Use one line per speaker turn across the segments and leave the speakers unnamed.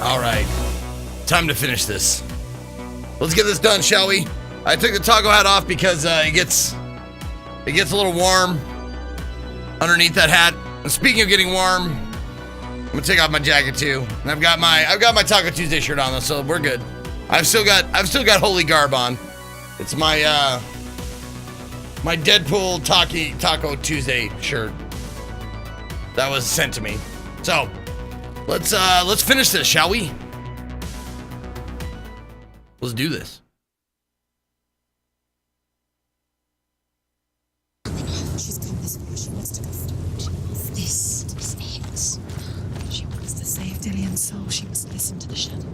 Alright. Time to finish this. Let's get this done, shall we? I took the taco hat off because it gets a little warm underneath that hat. And speaking of getting warm, I'm gonna take off my jacket too. And I've got my Taco Tuesday shirt on though, so we're good. I've still got holy garb on. It's my my Deadpool Taco Tuesday shirt that was sent to me. So let's finish this, shall we? Let's do this.
She's come this far. She wants to go forward. This is it. She wants to save Dillian's soul. She must listen to the shadow.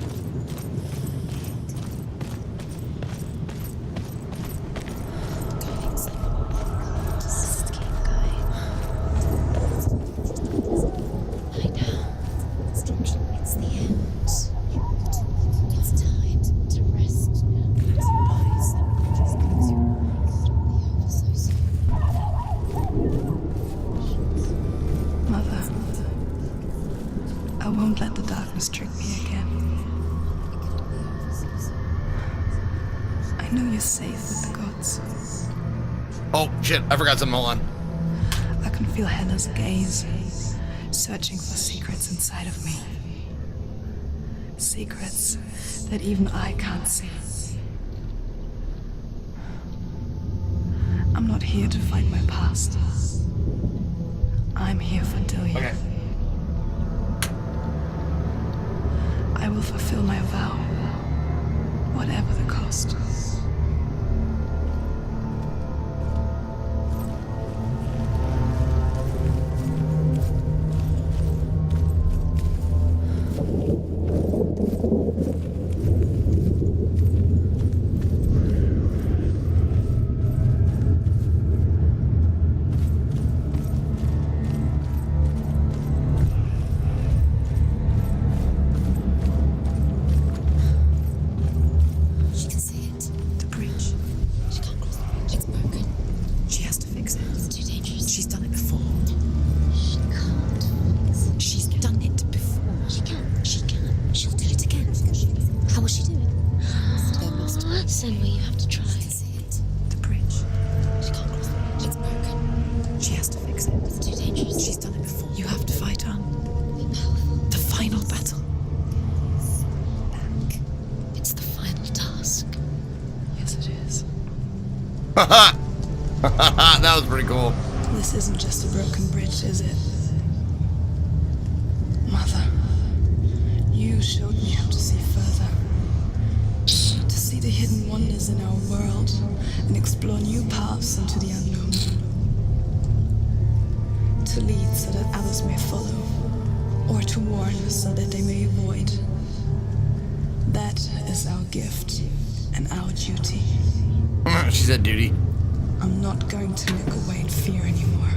Just keep going. Lie down. It's the end. It's time to rest now. Close your eyes. Just close your eyes. It'll be over so soon.
Mother, I won't let the darkness trick me again. I know you're safe with the gods.
Oh shit, I forgot something, hold on.
I can feel Hela's gaze, searching for secrets inside of me. Secrets that even I can't see. I'm not here to fight my past. I'm here for Dillian.
Okay.
I will fulfill my vow, whatever the cost.
She can see it. The bridge. She can't cross the bridge. It's broken. She has to fix it. It's too dangerous. She's done it before. She can't fix it. She's done it before. She can. She can. She'll do it again. How will she do it? There must be. Somewhere you have to try. She can see it. The bridge. She can't cross the bridge. It's broken. She has to fix it. It's too dangerous. She's done it before. You have to fight on. Be powerful. The final battle. Back. It's the final task.
Yes, it is.
Haha! That was pretty cool.
This isn't just a broken bridge, is it? Mother, you showed me how to see further. To see the hidden wonders in our world and explore new paths into the unknown. To lead so that others may follow, or to warn so that they may avoid. That is our gift and our duty.
She said duty.
I'm not going to look away in fear anymore.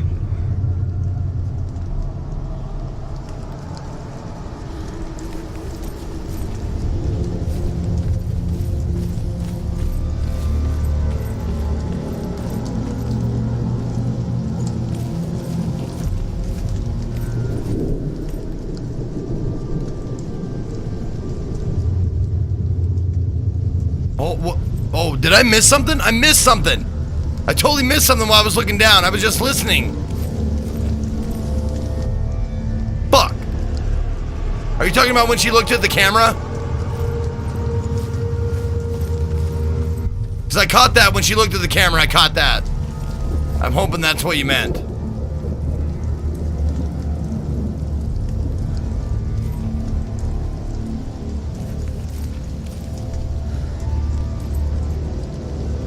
Oh, did I miss something? I missed something. I totally missed something while I was looking down. I was just listening. Fuck. Are you talking about when she looked at the camera? Because I caught that when she looked at the camera. I caught that. I'm hoping that's what you meant.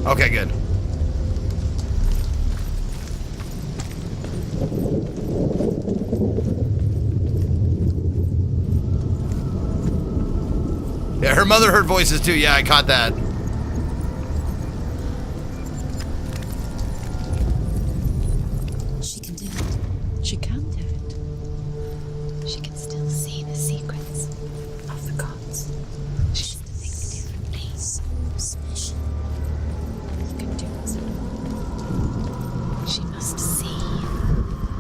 Okay, good. Yeah, her mother heard voices too. Yeah, I caught that.
She can do it. She can do it. She can still see the secrets of the gods. She has to think differently. So special. You can do it. She must see.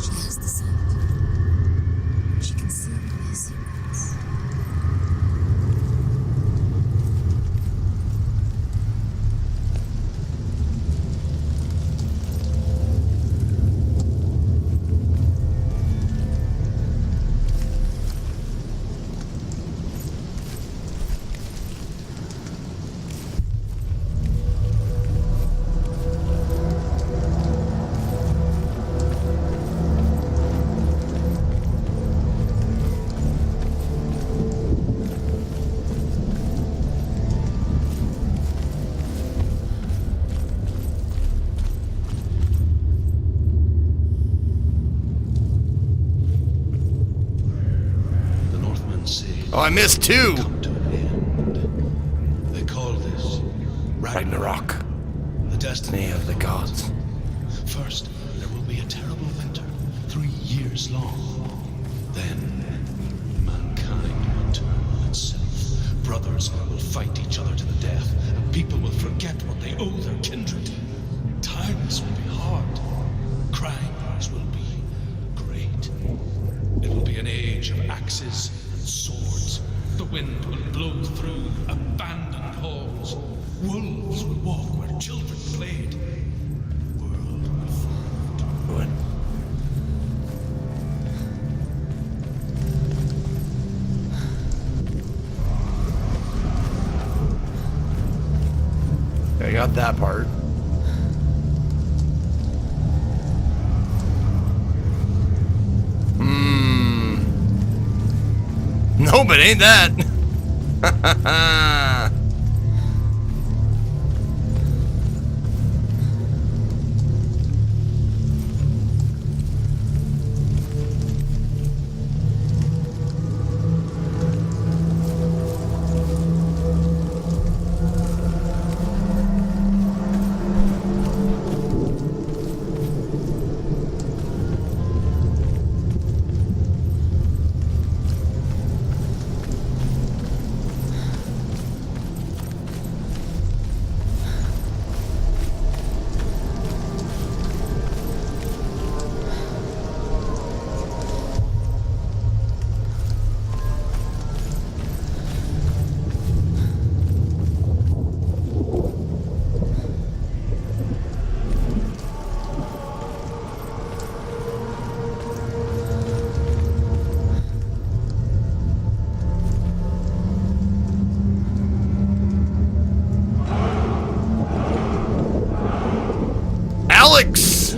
She has to see it. She can see their secrets.
I missed 2.
Come to an end. They call this
Ragnarok.
the destiny
Of the gods.
First, there will be a terrible winter, 3 years long. Then, mankind will turn on itself. Brothers will fight each other to the death, and people will forget what they owe their kindred. Times will be hard. Crimes will be great. It will be an age of axes and swords. The wind will blow through abandoned halls. Wolves will walk where children played. The world will fall.
What? I got that part. No, but ain't that. Alex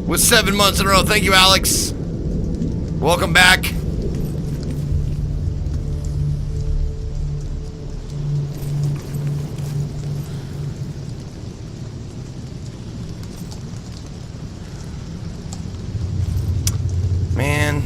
with 7 months in a row. Thank you, Alex. Welcome back. Man.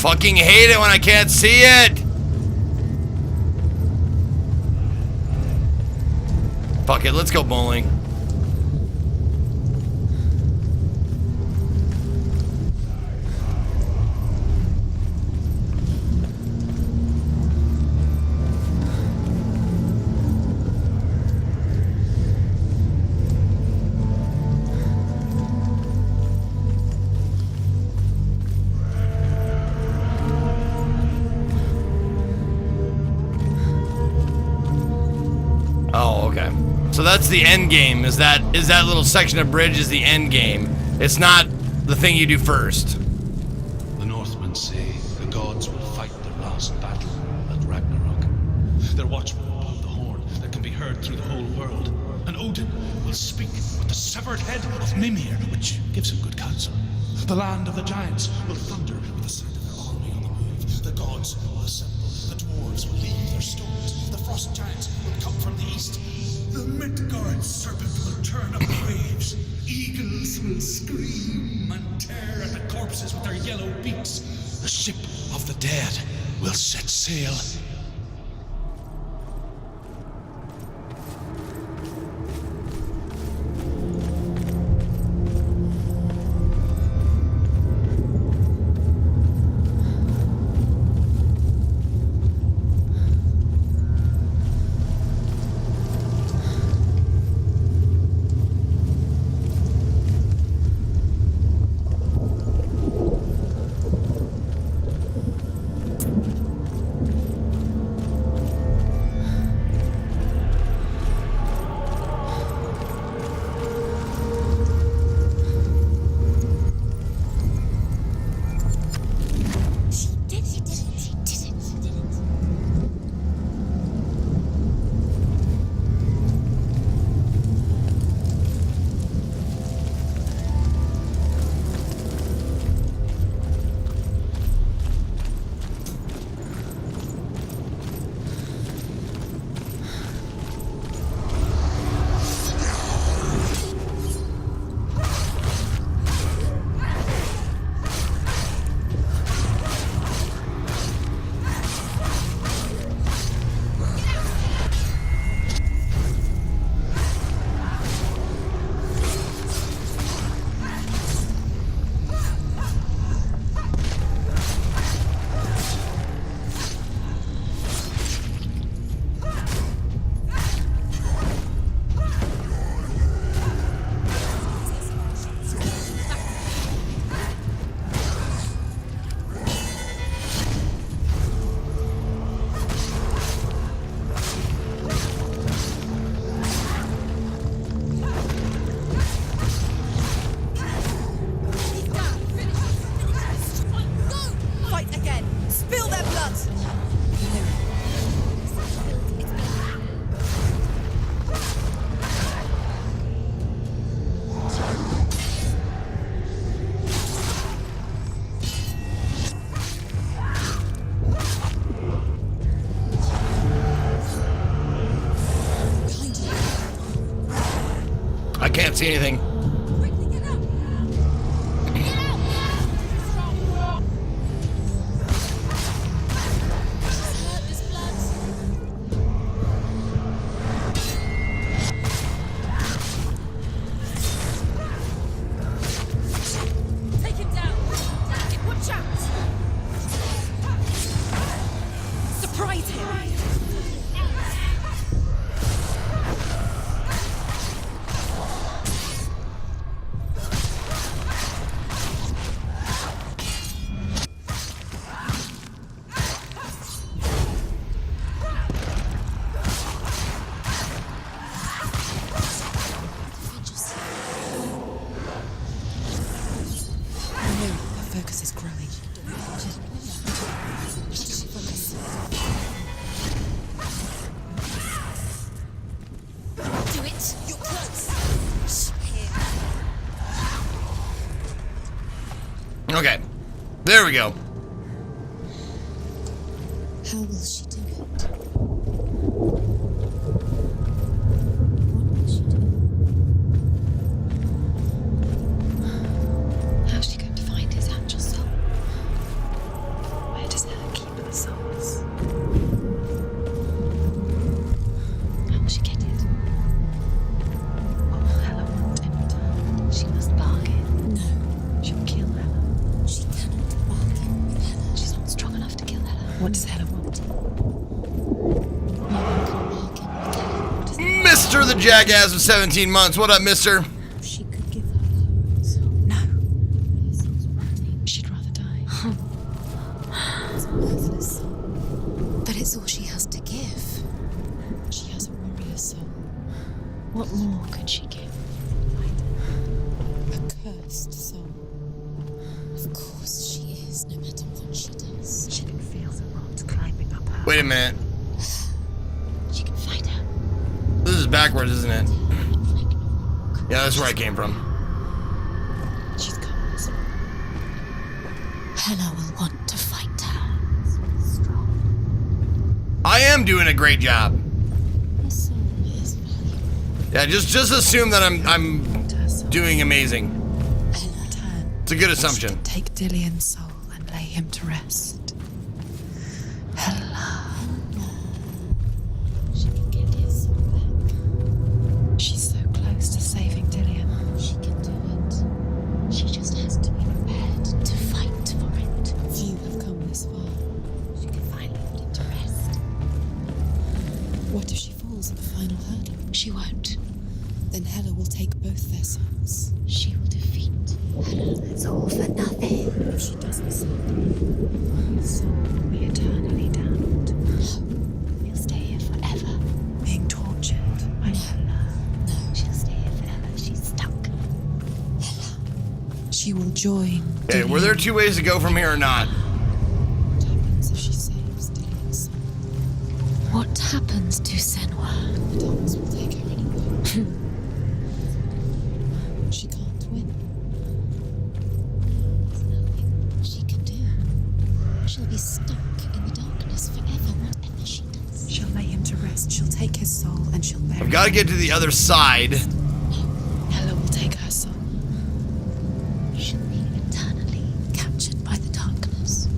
Fucking hate it when I can't see it. Fuck it, let's go bowling. Oh, okay. So that's the end game. Is that little section of bridge is the end game. It's not the thing you do first.
The Northmen say the gods will fight their last battle at Ragnarok. Their watchmen will blow the horn that can be heard through the whole world. And Odin will speak with the severed head of Mimir, which gives him good counsel. The land of the giants will thunder with the sound of their army on the move. The gods will assemble. The dwarves will leave their stones. The frost giants will come from the east. The Midgard serpent will turn up waves. Eagles will scream and tear at the corpses with their yellow beaks. The ship of the dead will set sail.
I can't see anything. Okay, there we go.
How will she do it? What will she do? How's she going to find his actual soul? Where does Hella keep the souls? How will she get it? What will Hella want in return? She must bargain. No. She'll kill Hella. She cannot bargain with Hella. She's not strong enough to kill Hella. What does Hella want? No one can bargain with Hella. What does Hella
Mr. the Jackass of 17 months. What up, mister?
She could give her own soul. No. Her soul's rotting. She'd rather die. It's a worthless soul. But it's all she has to give. She has a warrior soul. What more could she give? A cursed soul. Of course she is, no matter what she does. She can feel the rot climbing up her.
Wait a minute.
She can fight her.
This is backwards, isn't it? Yeah, that's where I came from.
She's comes. Hella will want to fight her.
I am doing a great job.
Her soul is valuable.
Yeah, just assume that I'm doing amazing. It's a good assumption.
Take Dillian's soul and lay him to rest. Hello. She can get his soul back. She's so close to saving Dillian. She can do it. She just has to be prepared to fight for it. Few have come this far. She can finally put him to rest. What if she falls at the final hurdle? She won't. Then Hela will take both their souls. She will defeat Hela. It's all for nothing. If she doesn't save them, his soul will be eternally damned. No. He'll stay here forever. Being tortured by Hela. No. She'll stay here forever. She's stuck. Hela. She will join.
Okay, were there two ways to go from here or not?
What happens if she saves Dillian's soul? What happens to Senwa? The darkness will take her anywhere. She can't win. There's nothing she can do. She'll be stuck in the darkness forever, whatever she does. She'll lay him to rest. She'll take his soul and she'll bury
I've got to get to the other side.
Hela will take her soul. She'll be eternally captured by the darkness.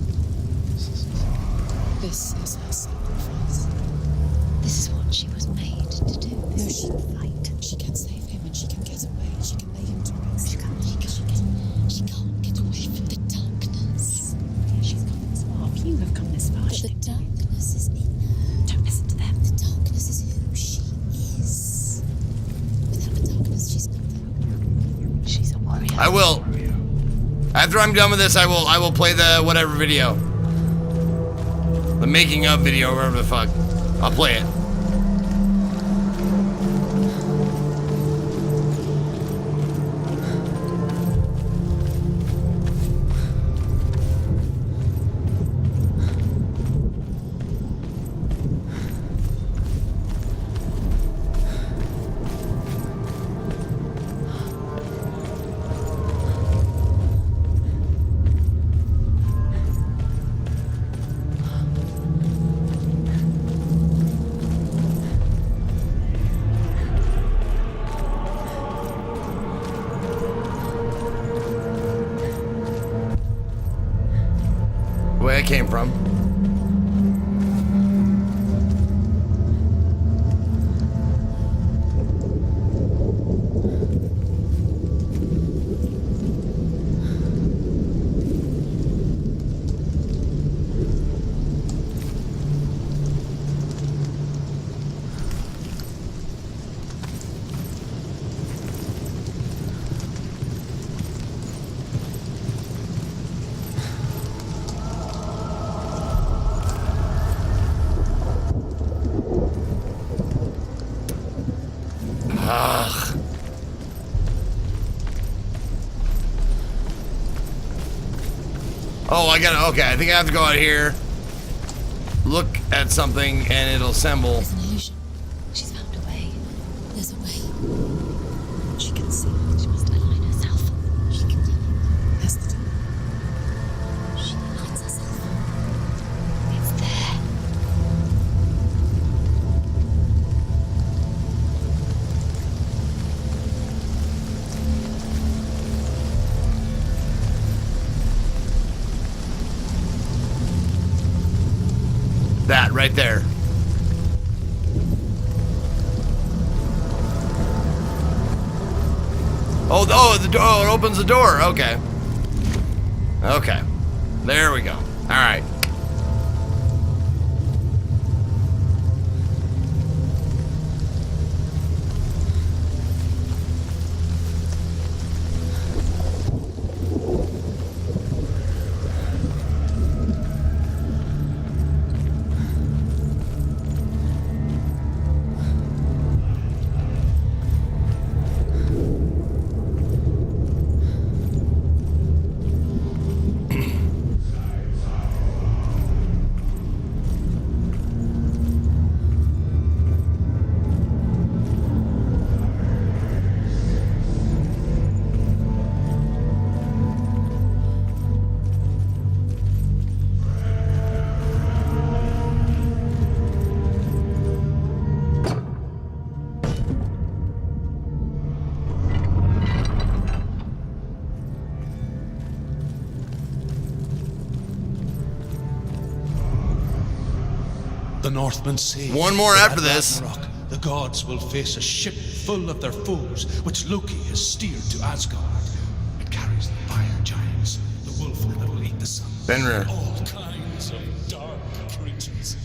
This is her sacrifice. This is what she was made to do. No, she can fight. She can save him and she can get away. She can lay him to rest. She can't get away from the darkness. She's come this far. You have come this far. But the darkness is in her. Don't listen to them. The darkness is who she is. Without the darkness, she's nothing. She's a warrior.
I will. After I'm done with this, I will play the whatever video. The making of video, or whatever the fuck. I'll play it. Where I came from. Ugh. Oh, I gotta, okay, I think I have to go out here, look at something, and it'll assemble.
There's an illusion. She's found a way. There's a way. She can see it. She must align herself. She can do it. That's the door. She aligns herself. It's there.
That right there. Oh, the door. Oh, it opens the door. Okay. Okay. There we go. All right.
The Northmen say
One more
that
after
at
this.
Ragnarok, the gods will face a ship full of their foes, which Loki has steered to Asgard. It carries the fire giants, the wolf that will eat the sun,
Fenrir.
all kinds of dark creatures.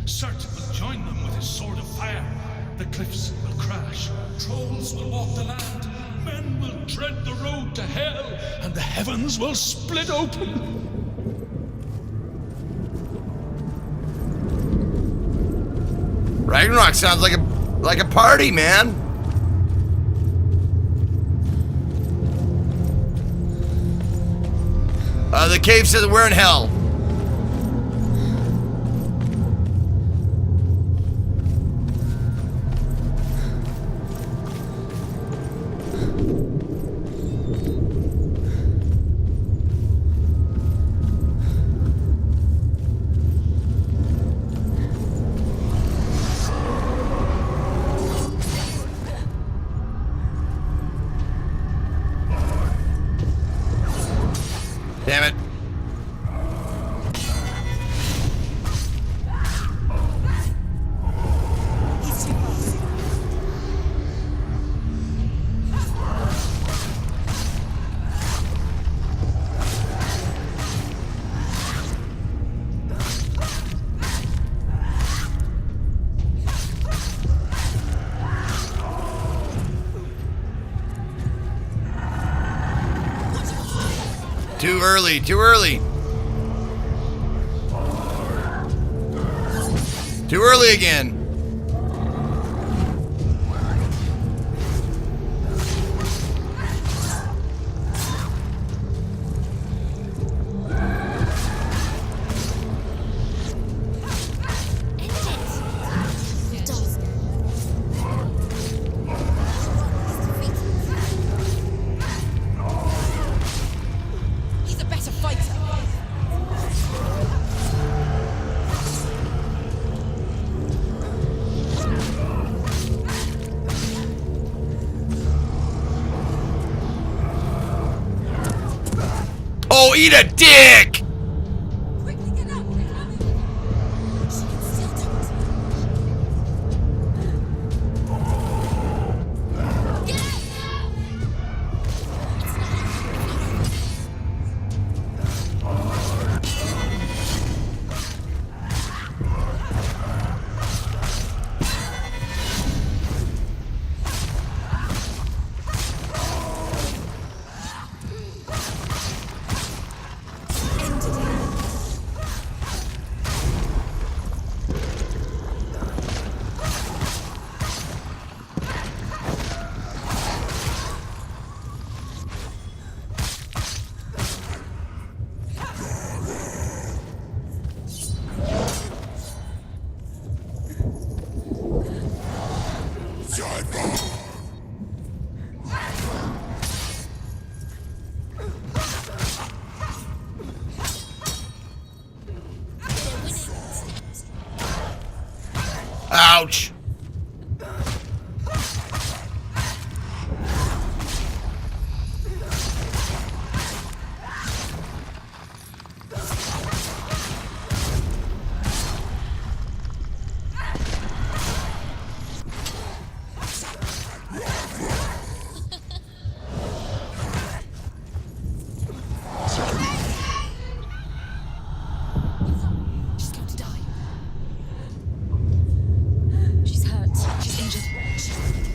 Surtur will join them with his sword of fire. The cliffs will crash, trolls will walk the land, men will tread the road to hell, and the heavens will split open.
Ragnarok sounds like a party, man. The cave says we're in hell. Damn it. Too early, too early. Too early again.
He's a better fighter.
Oh, eat a dick!
Quickly get up. She can still do it. Get out! It's not
Ouch.
She's going to die. She's hurt. She's injured. She's naked.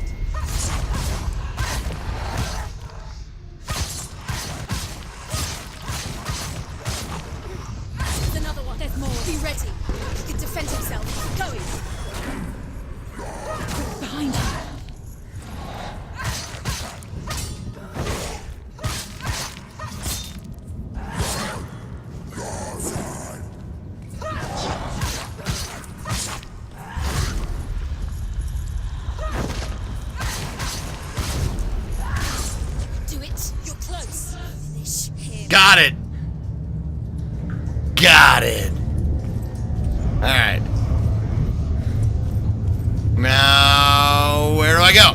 There's another one. There's more. Be ready. He can defend himself. Going. Behind you. Do it. You're close. Finish him.
Got it. Got it. Alright. Now, where do I go?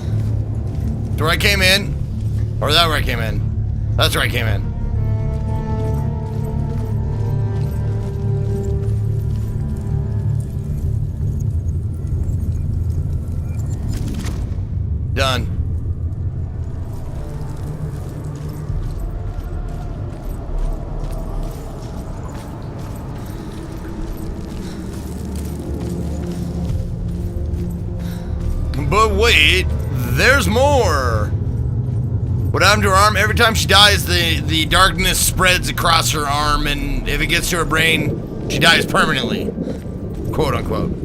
To where I came in? Or is that where I came in? That's where I came in. Done. But wait, there's more. What happened to her arm? Every time she dies, the darkness spreads across her arm, and if it gets to her brain, she dies permanently. Quote unquote.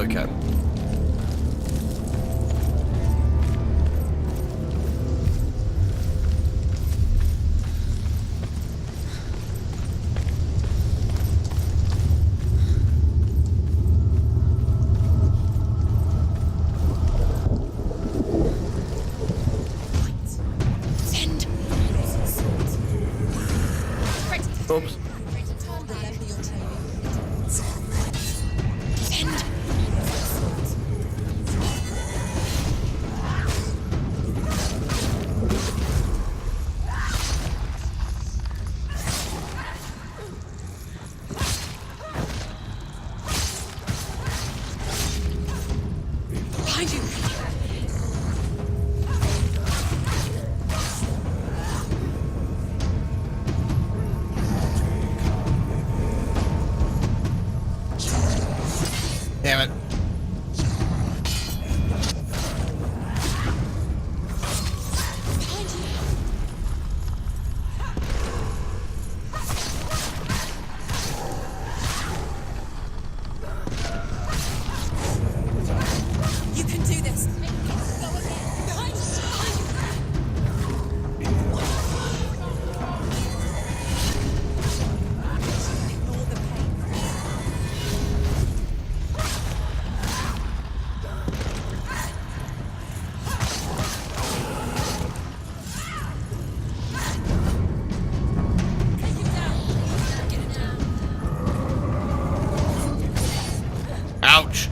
Okay.
Send.
Oops.
Send. Behind you.
Damn it.
Behind you. You can do this. Go again. Behind you. Ignore the pain. Take him down. Get him down.
Ouch.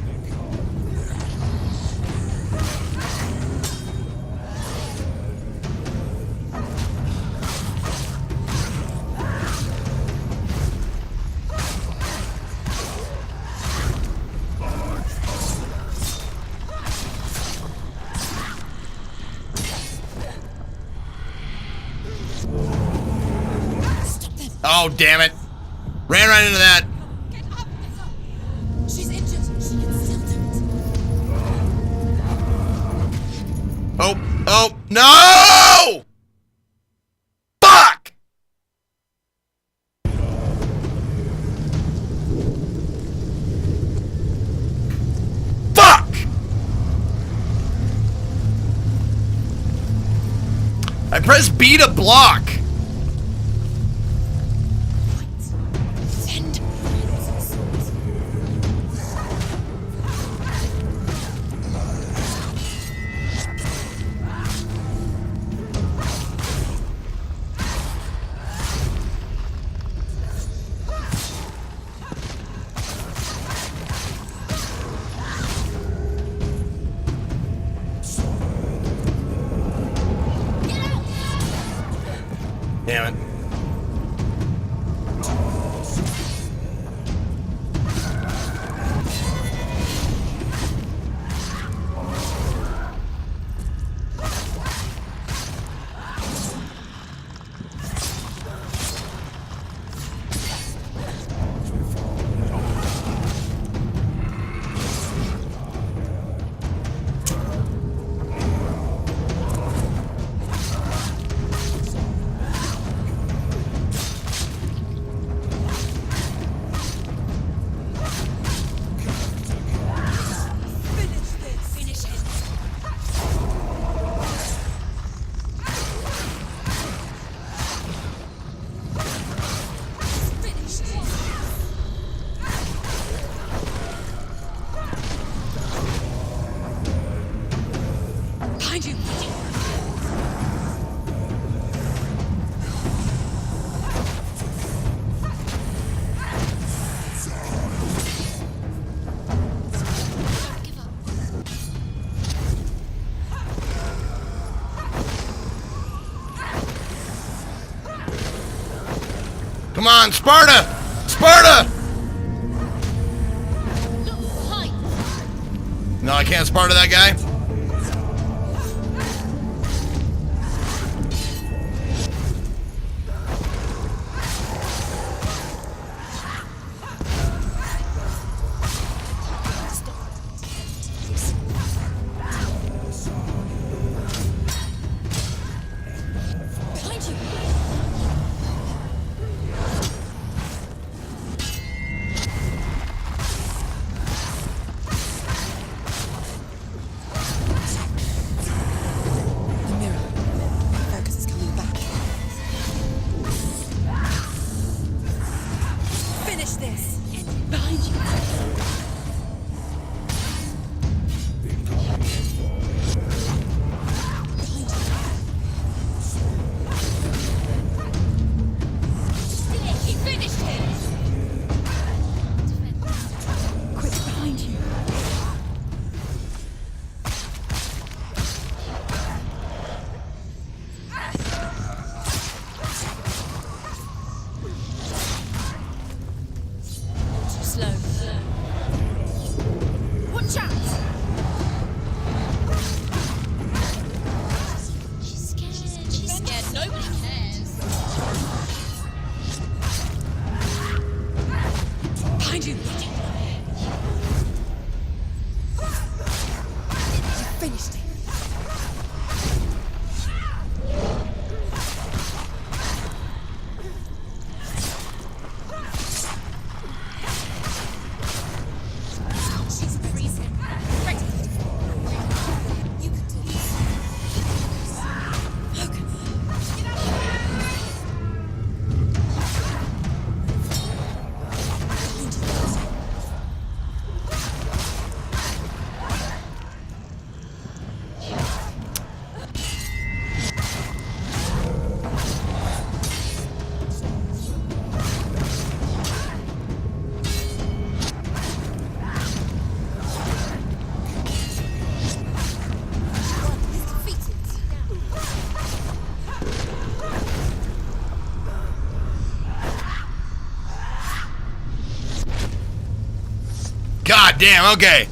Oh, damn it. Ran right into that.
Get up. She's injured. She can still do it.
Oh, no! Fuck! Fuck! I pressed B to block.
Send. Get out!
Come on, Sparta! Sparta! No, I can't Sparta that guy. God damn, okay.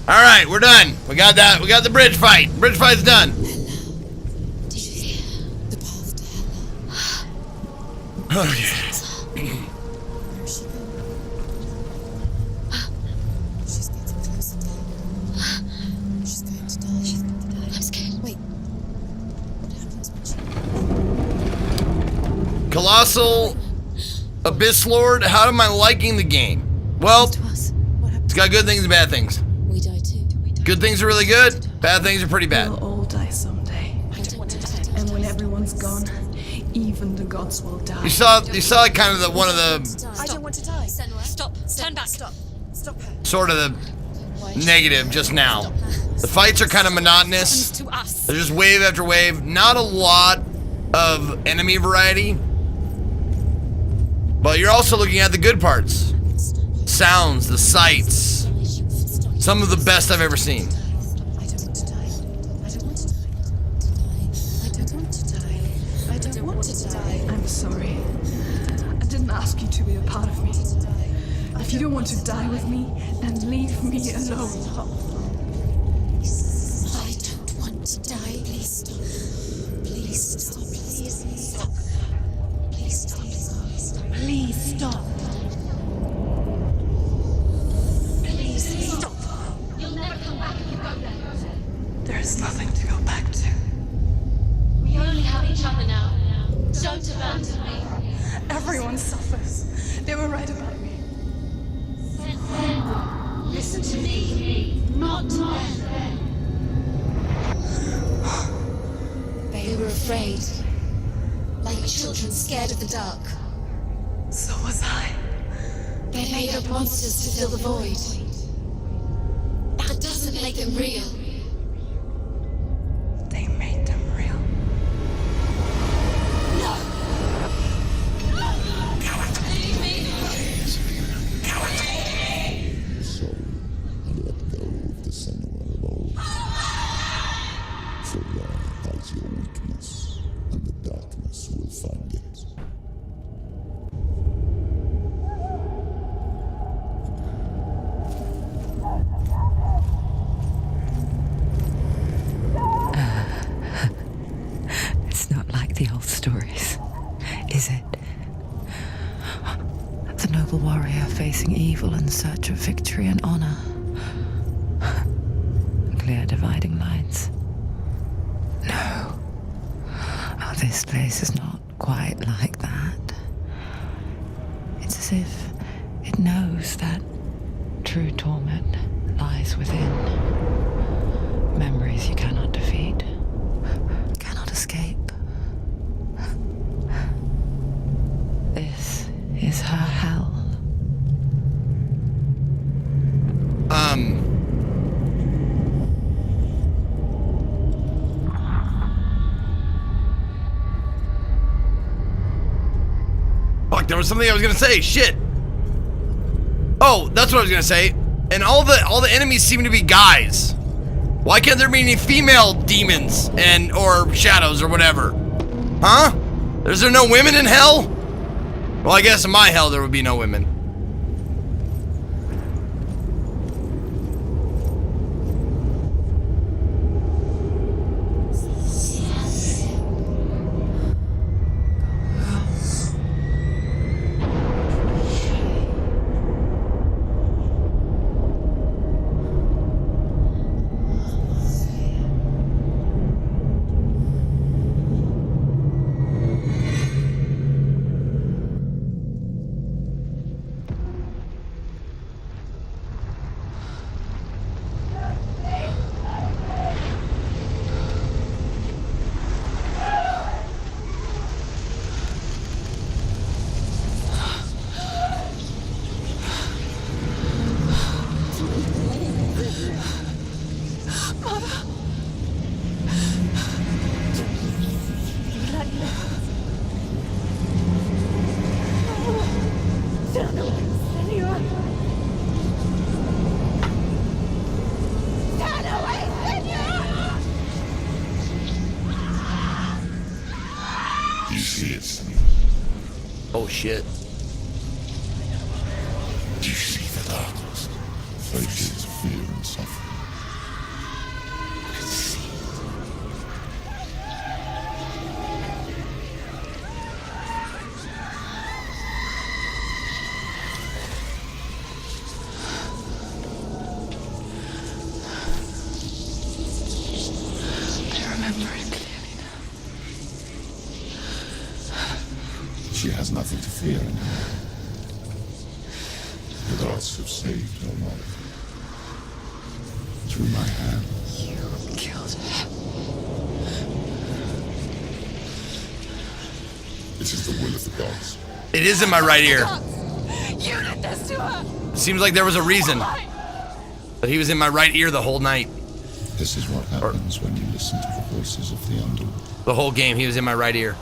Alright, we're done. We got that. We got the bridge fight. Bridge fight's done.
Did you hear? The path to Hella.
Oh, yeah.
Where is she going? She's getting closer to Hella. She's going to die. She's going to die. I'm scared. Wait. What happens when she...
Colossal Abyss Lord, how am I liking the game? Well, it's got good things and bad things.
We die too.
Good things are really good. Bad things are pretty bad.
We'll all die someday. And when everyone's gone, even the gods will die.
You saw like kind of one of the
I don't want to die. Stop. Turn back. Stop her.
sort of the negative just now. The fights are kind of monotonous. They're just wave after wave. Not a lot of enemy variety. But you're also looking at the good parts. Sounds, the sights. Some of the best I've ever seen.
I don't want to die. I don't want to die. I don't want to die. I don't want to die.
I'm sorry. I didn't ask you to be a part of me. If you don't want to die with me, then leave me alone.
I don't want to die. Please stop. Please stop. Please stop. Please stop.
Please stop.
Please stop. You'll never come back if you go there.
There is nothing to go back to.
We only have each other now. Don't abandon me.
Everyone suffers. They were right about me.
Listen to me, not them. They were afraid, like children scared of the dark.
So was I.
They made up monsters to fill the void. That doesn't make them real.
They made them real.
No! Leave me!
So, let go of the center of all. For there hides your weakness, and the darkness will find it.
is it? The noble warrior facing evil in search of victory and honor. Clear dividing lines. No. Oh, this place is not quite like that. It's as if it knows that true torment lies within. Memories you cannot defeat, cannot escape. This is her hell.
Fuck, there was something I was gonna say. Shit. Oh, that's what I was gonna say. And all the enemies seem to be guys. Why can't there be any female demons or shadows or whatever? Huh? Is there no women in hell? Well, I guess in my hell there would be no women. Oh shit.
Do you see the darkness? Faces of fear and suffering. You can see
I remember it clearly now.
she has nothing to fear anymore. The gods have saved her life. Through my hand.
You killed her.
This is the will of the gods.
It is in my right ear.
You did this to her!
Seems like there was a reason. But he was in my right ear the whole night.
This is what happens when you listen to the voices of the underworld.
The whole game, he was in my right ear.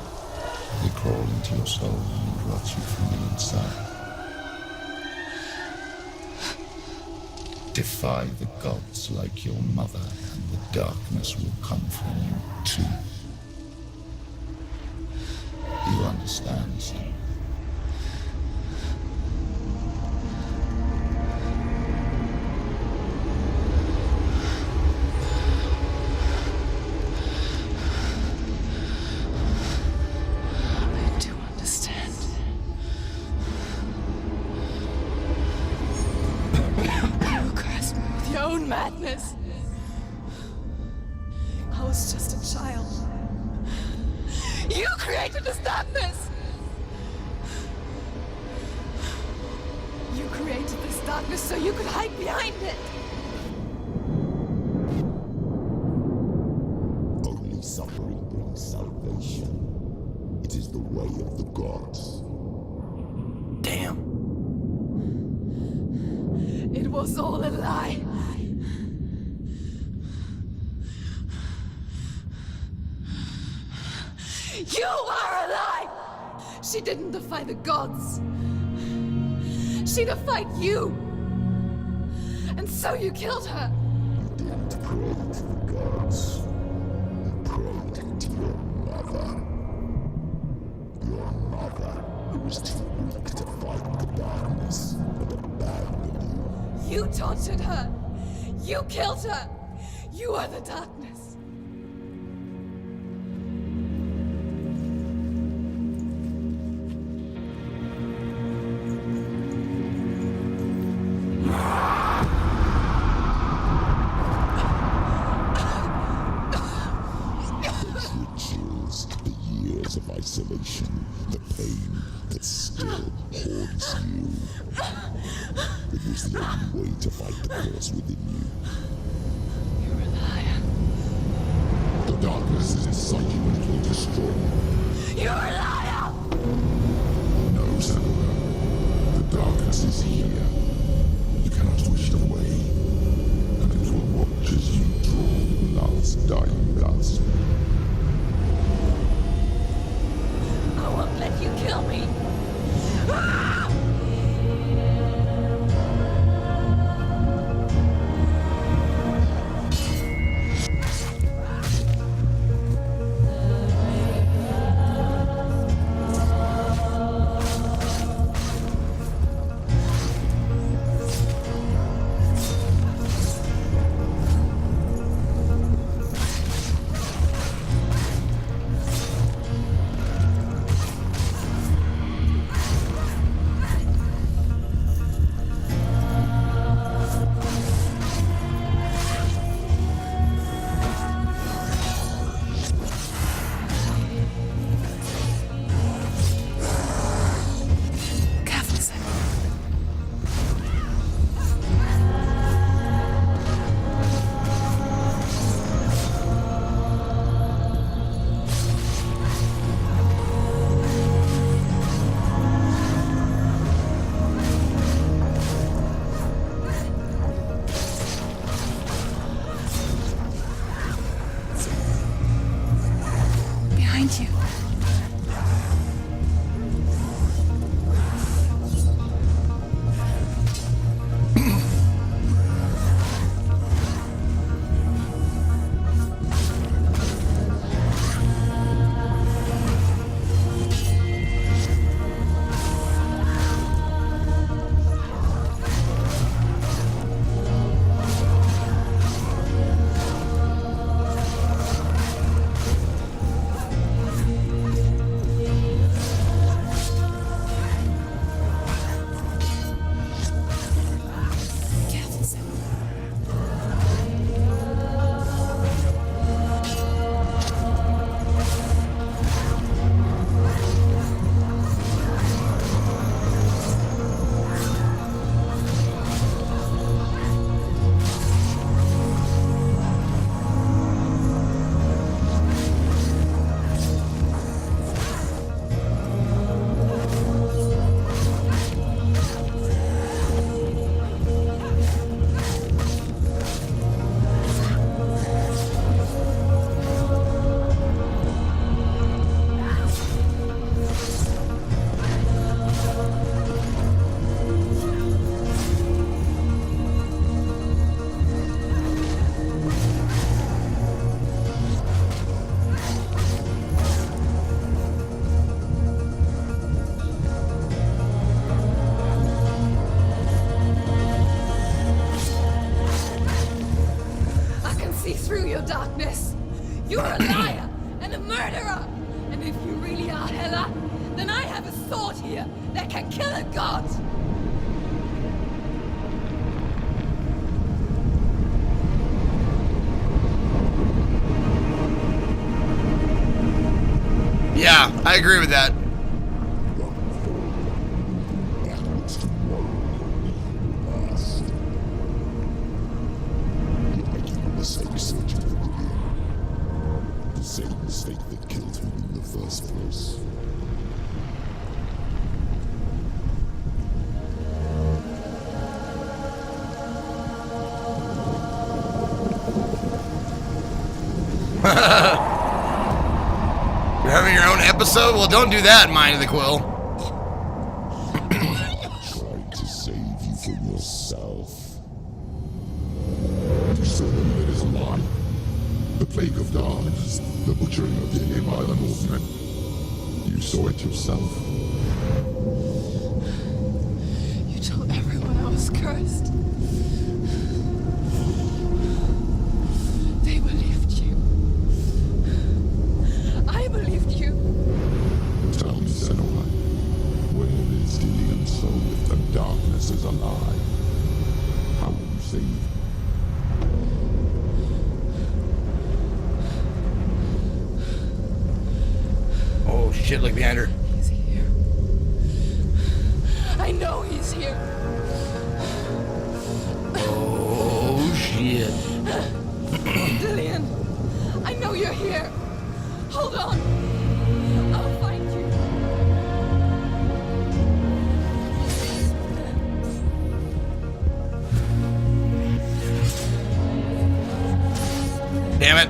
They crawl into your soul and rot you from the inside. Defy the gods like your mother, and the darkness will come from you too. You understand, son?
I do understand. You cursed me with your own madness. I was just a child. You created this darkness! You created this darkness so you could hide behind it!
Only suffering brings salvation. It is the way of the gods.
Damn.
It was all a lie. You are a lie! She didn't defy the gods. She defied you. And so you killed her.
You didn't pray to the gods. You prayed to your mother. Your mother, who was too weak to fight the darkness, but abandoned you.
You tortured her. You killed her. You are the darkness.
isolation, the pain that still haunts you. It was the only way to fight the curse within you.
You're a liar.
The darkness is inside you and it will destroy you.
You're a liar!
No, Sakura. The darkness is here. You cannot wish it away. And it will watch as you draw the last dying gasp.
I won't let you kill me! Behind you. Darkness. You're a liar and a murderer. And if you really are Hela, then I have a sword here that can kill a god.
Yeah, I agree with that. You're having your own episode? Well, don't do that, Mind of the Quill.
Tried to save you from yourself. You saw them, it is a lie. The plague of darkness, the butchering of Gilead by the Northmen. You saw it yourself.
You told everyone I was cursed. They believed you. I believed you.
Tell me, Senua, where is Gilead's soul if the darkness is a lie? How will you save it?
Oh, shit, look behind her.
He's here. I know he's here.
Oh, shit.
Dillian, I know you're here. Hold on. I'll find you.
Damn it.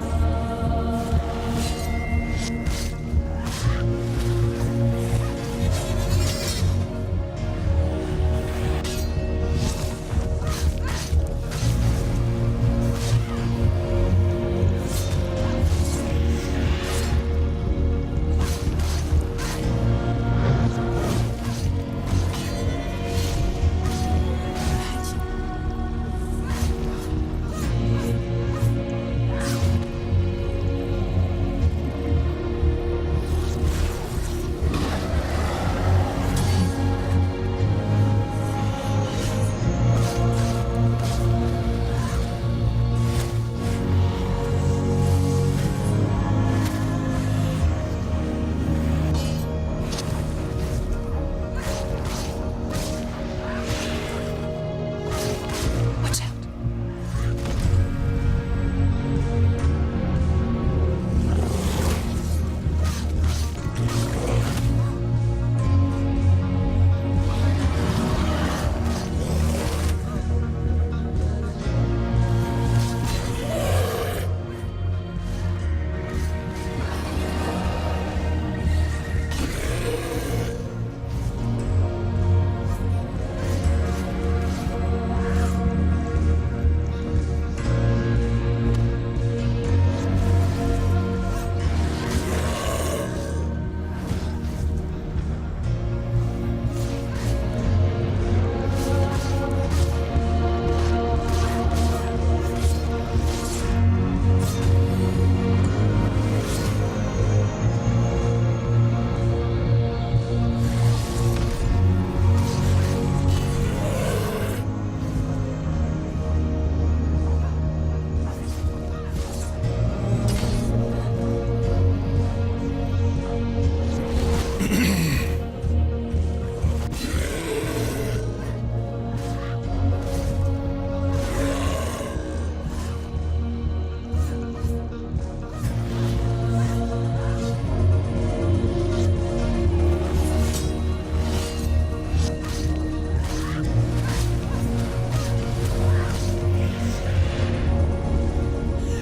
Watch out.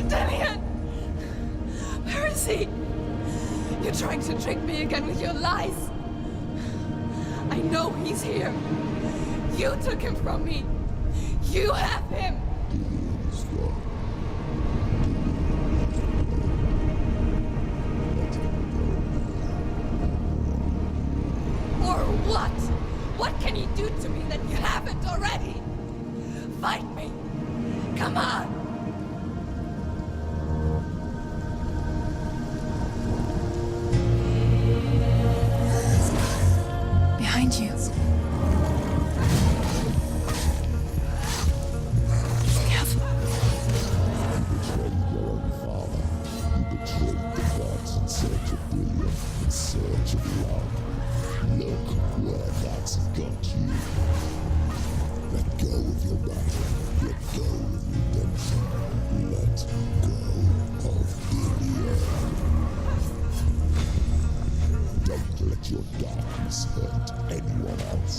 Dillian! Where is he? You're trying to trick me again with your lies. I know he's here. You took him from me. You have him. Or what? What can you do to me that you haven't already? Fight me. Come on. Behind you. Careful.
Betrayed your own father. You betrayed the gods in search of brilliance, in search of love. Look where that's got you. Let go of your battle. Let go of redemption. Let go of Iliad. Don't let your darkness hurt anyone else.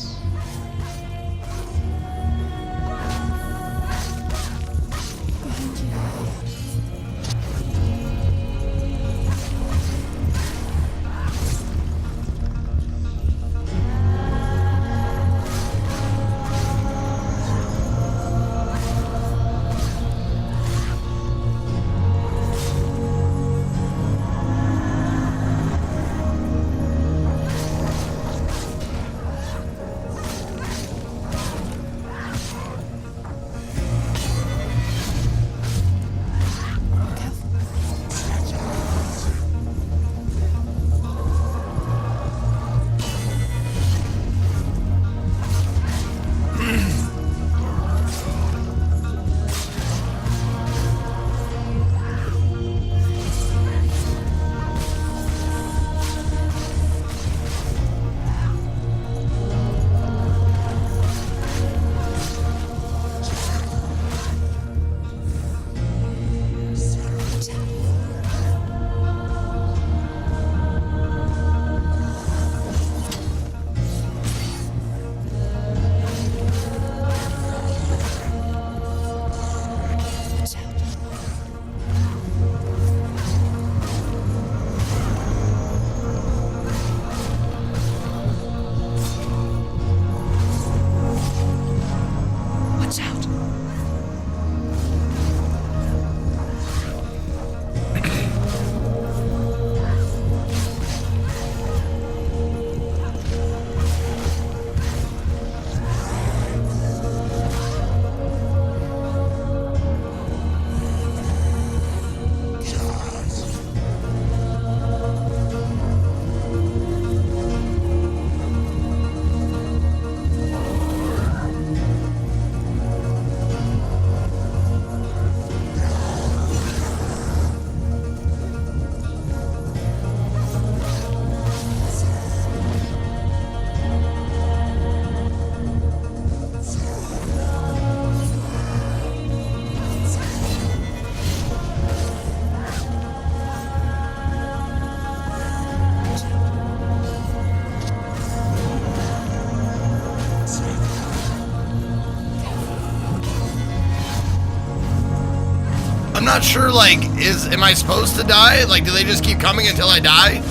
not sure, like, am I supposed to die? Like, do they just keep coming until I die?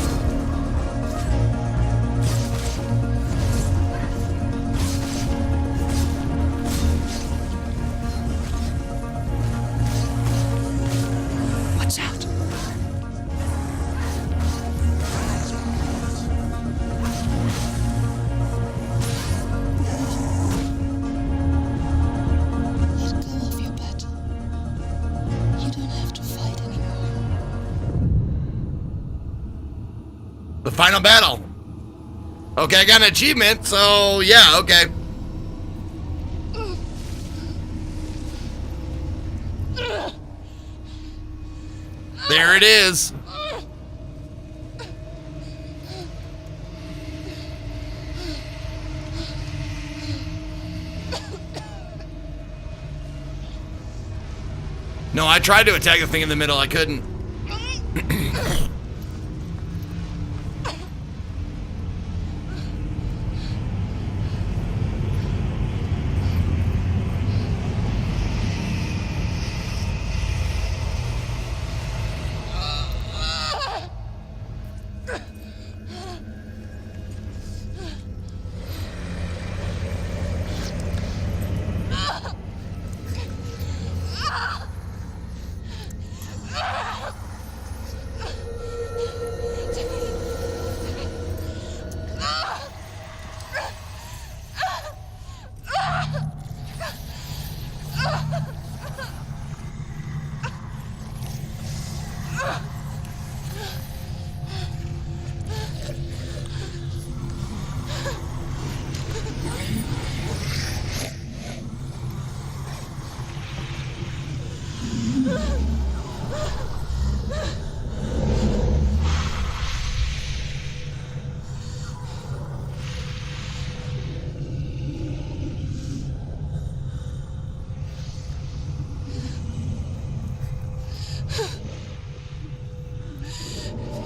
Watch out.
Let go of your battle. You don't have to fight anymore.
The final battle. Okay, I got an achievement, so yeah, okay. There it is. No, I tried to attack the thing in the middle. I couldn't.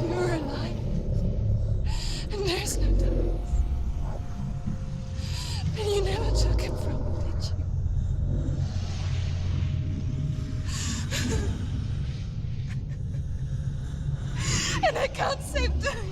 You're alive. And there's no darkness. And you never took him from me, did you? And I can't save Diane.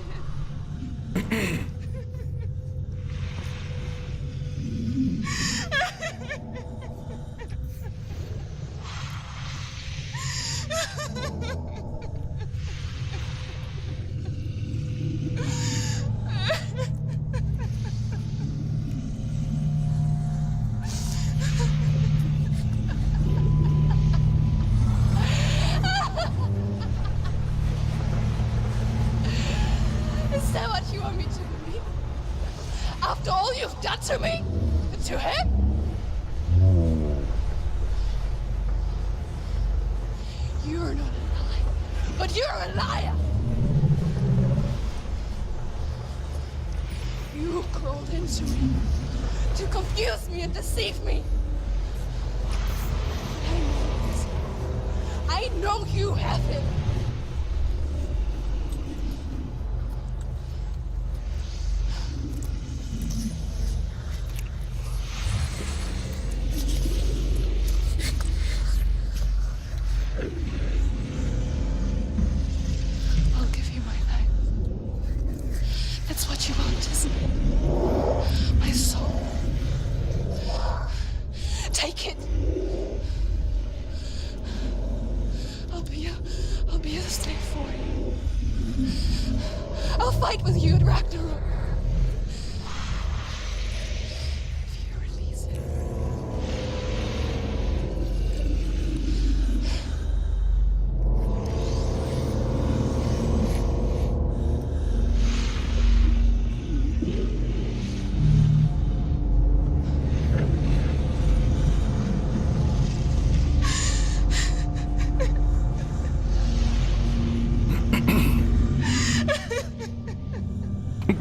Is that what you want me to believe? After all you've done to me? And to him? You're not a liar, but you're a liar! You crawled into me to confuse me and deceive me. I know this. I know you have him. I'll give you my life. That's what you want, isn't it? My soul. Take it. I'll be a slave for you. I'll fight with you at Ragnarok. If you release it.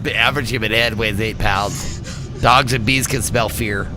The average human head weighs 8 pounds. Dogs and bees can smell fear.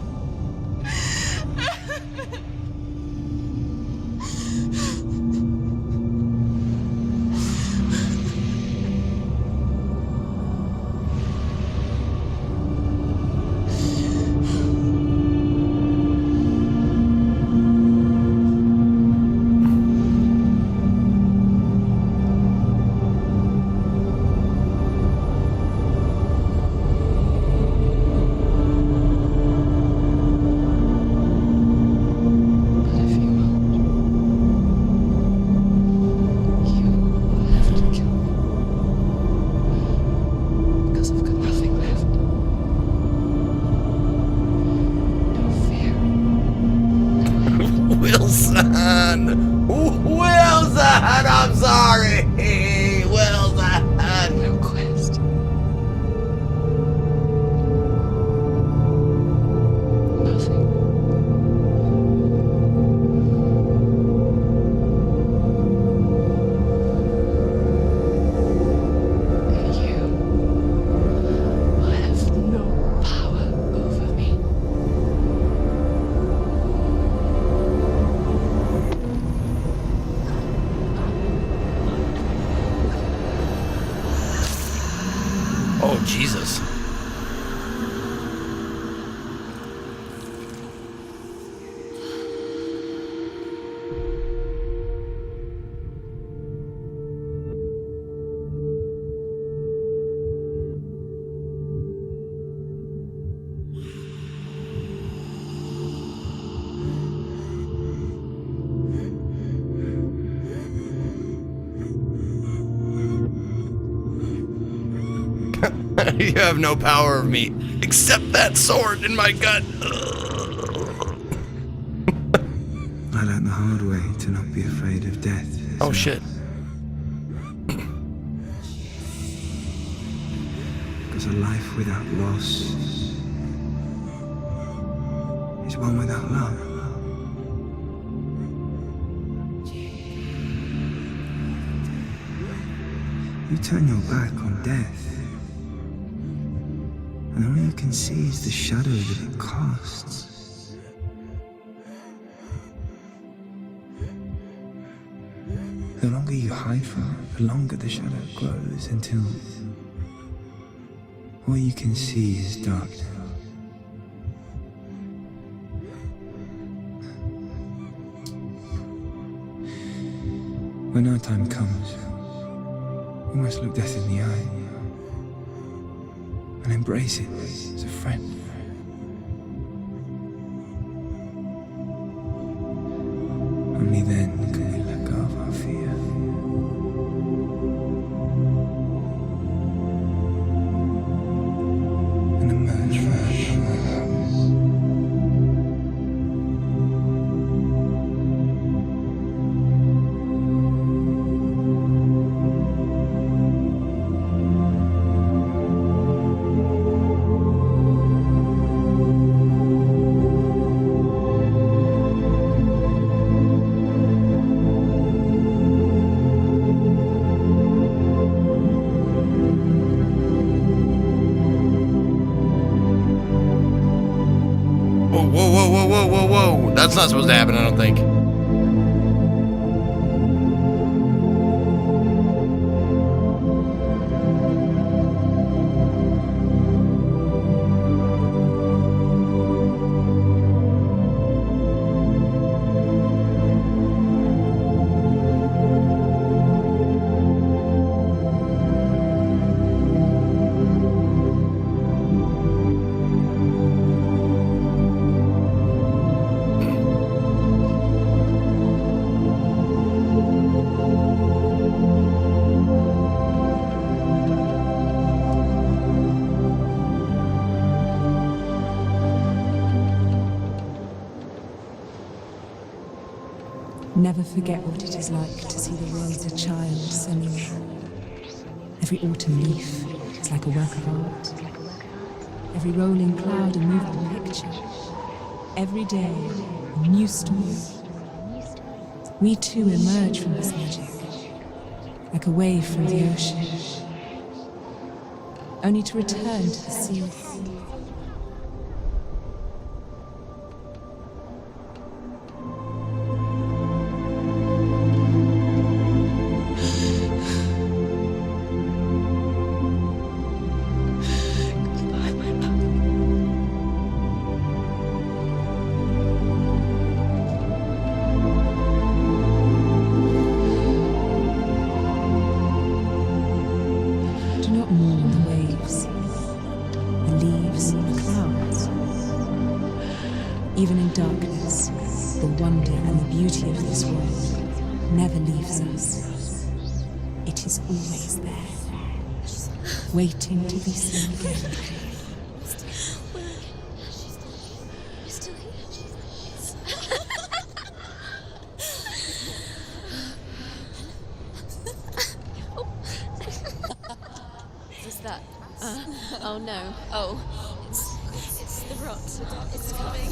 Wilson! Wilson! I'm sorry! Wilson!
No quest. Nothing. You have no power over me.
Oh, Jesus. You have no power over me, except that sword in my gut.
I learned the hard way to not be afraid of death.
Oh, shit.
Because a life without loss is one without love. You turn your back on death, and all you can see is the shadow that it casts. The longer you hide from it, the longer the shadow grows until all you can see is darkness. When our time comes, we must look death in the eye and embrace it as a friend. Only then can we let go of our fear. And emerge from our darkness.
Whoa. That's not supposed to happen, I don't think.
Never forget what it is like to see the world as a child sending. Every autumn leaf is like a work of art. Every rolling cloud a moving picture. Every day a new story. We too emerge from this magic, like a wave from the ocean, only to return to the sea. Even in darkness, the wonder and the beauty of this world never leaves us. It is always there, waiting to be seen again.
No. Oh, it's the rot. It's coming.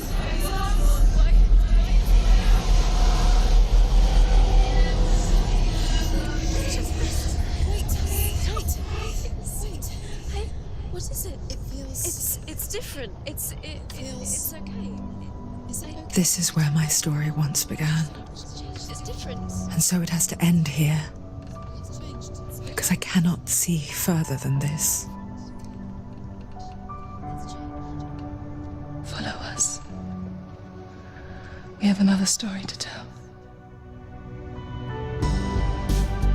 Wait. What is it? It feels. It's different. It's okay. Is it okay?
This is where my story once began.
It's different.
And so it has to end here. Because I cannot see further than this.
Follow us. We have another story to tell.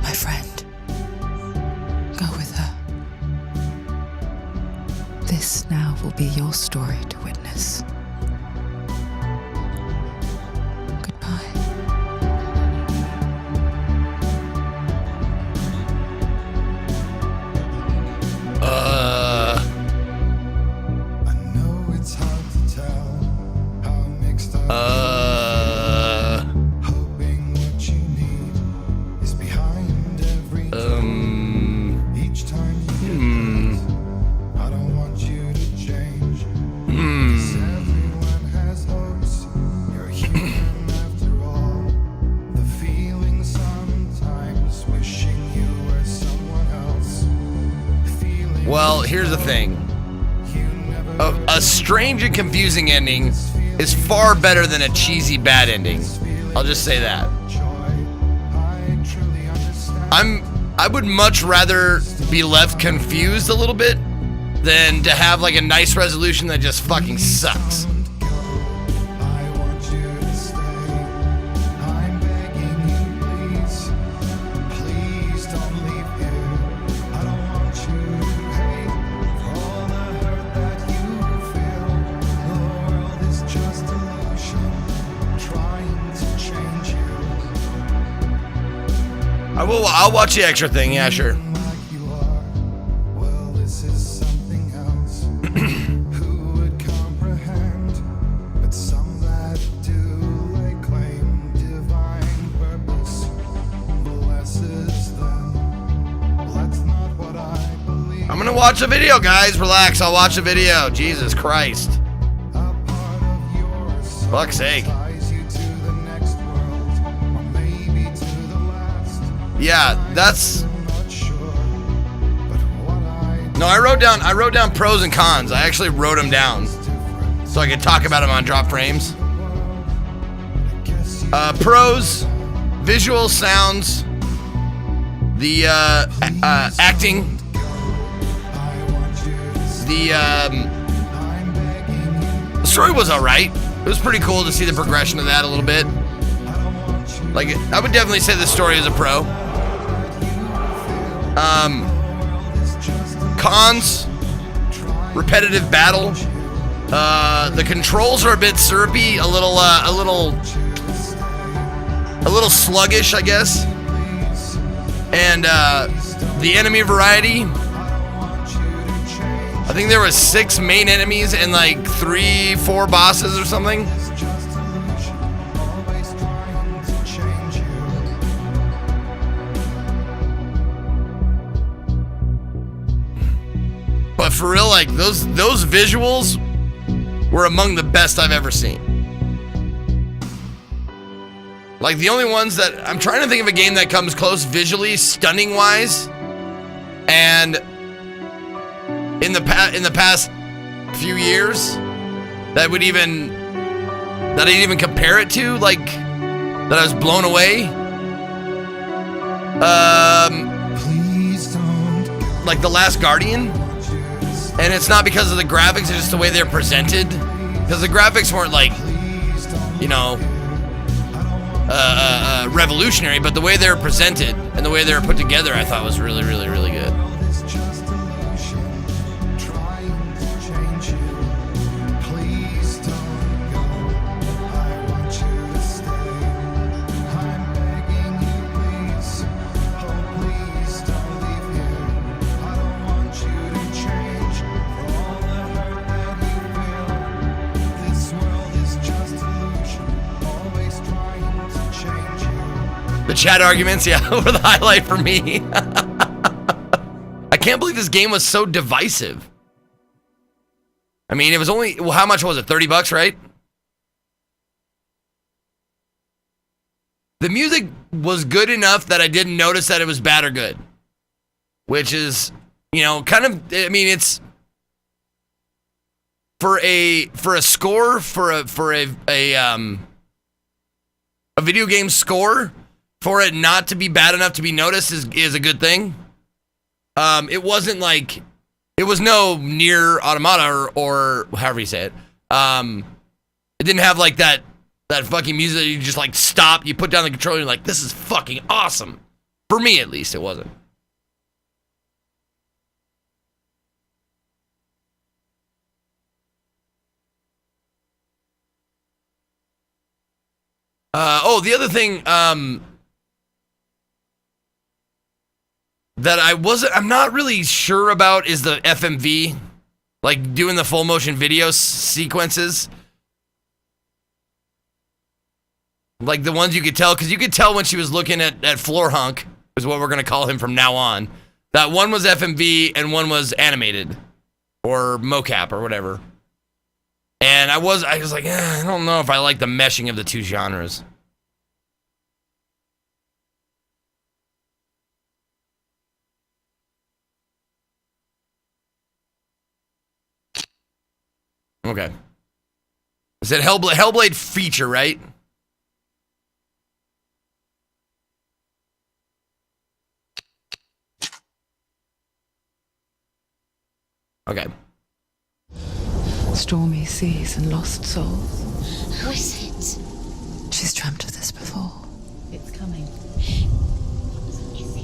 My friend, go with her. This now will be your story to witness. Goodbye.
I know it's hard to tell how mixed up. Hoping what you need is behind every each time you get I don't want you to change. 'Cause everyone has hopes. You're human after all. The feeling sometimes wishing you were someone else. Feeling
Well, here's the thing. A strange and confusing ending is far better than a cheesy bad ending. I'll just say that. I would much rather be left confused a little bit than to have like a nice resolution that just fucking sucks.
I want you to stay. I'm begging you, please. Please don't leave here. I don't want you to hate for all the hurt that you feel. The world is just illusion, trying to change you.
I'll watch the extra thing, yeah, sure.
Like you are. Well, this is something else. Who would comprehend? But some that do lay claim divine purpose blesses them. Well, that's not what I believe.
I'm gonna watch the video, guys. Relax, I'll watch the video. Jesus Christ.
A part of your soul
Fuck's sake.
ties you to the next world, or maybe to the last.
Yeah, that's...
I'm not sure, but what I
No, I wrote down pros and cons. I actually wrote them down so I could talk about them on Drop Frames. Pros, visual sounds, the acting, the story was alright. It was pretty cool to see the progression of that a little bit. Like, I would definitely say the story is a pro. Cons, repetitive battle. The controls are a bit syrupy, a little sluggish, I guess. And the enemy variety. I think there was 6 main enemies and like 3-4 bosses or something. But for real, like those visuals were among the best I've ever seen. Like the only ones that I'm trying to think of a game that comes close visually, stunning wise, and in the past few years that I'd even compare it to, like that I was blown away.
please don't go.
Like The Last Guardian. And it's not because of the graphics, it's just the way they're presented. Because the graphics weren't like, you know, revolutionary, but the way they're presented and the way they're put together, I thought was really, really, really good.
It's just illusion, trying to change you. Please don't go. I want you to stay. I'm begging you, please. Oh, please don't leave here. I don't want you to change for all the hurt that you feel. This world is just illusion, always trying to change you.
The chat arguments, yeah, were the highlight for me. I can't believe this game was so divisive. I mean, it was only, well, how much was it? $30, right? The music was good enough that I didn't notice that it was bad or good. Which is, you know, kind of, I mean, it's for a score, for a video game score, for it not to be bad enough to be noticed is a good thing. It wasn't like, it was no Nier Automata or however you say it. It didn't have like that fucking music that you just like stop, you put down the controller, and you're like, this is fucking awesome. For me, at least, it wasn't. The other thing, that I'm not really sure about is the FMV, like doing the full motion video sequences. Like the ones you could tell, because you could tell when she was looking at Floor Hunk, is what we're going to call him from now on. That one was FMV and one was animated or mocap or whatever. And I was like, I don't know if I like the meshing of the two genres. Okay. Is it Hellblade feature, right? Okay.
Stormy seas and lost souls.
Who is it?
She's dreamt of this before.
It's coming.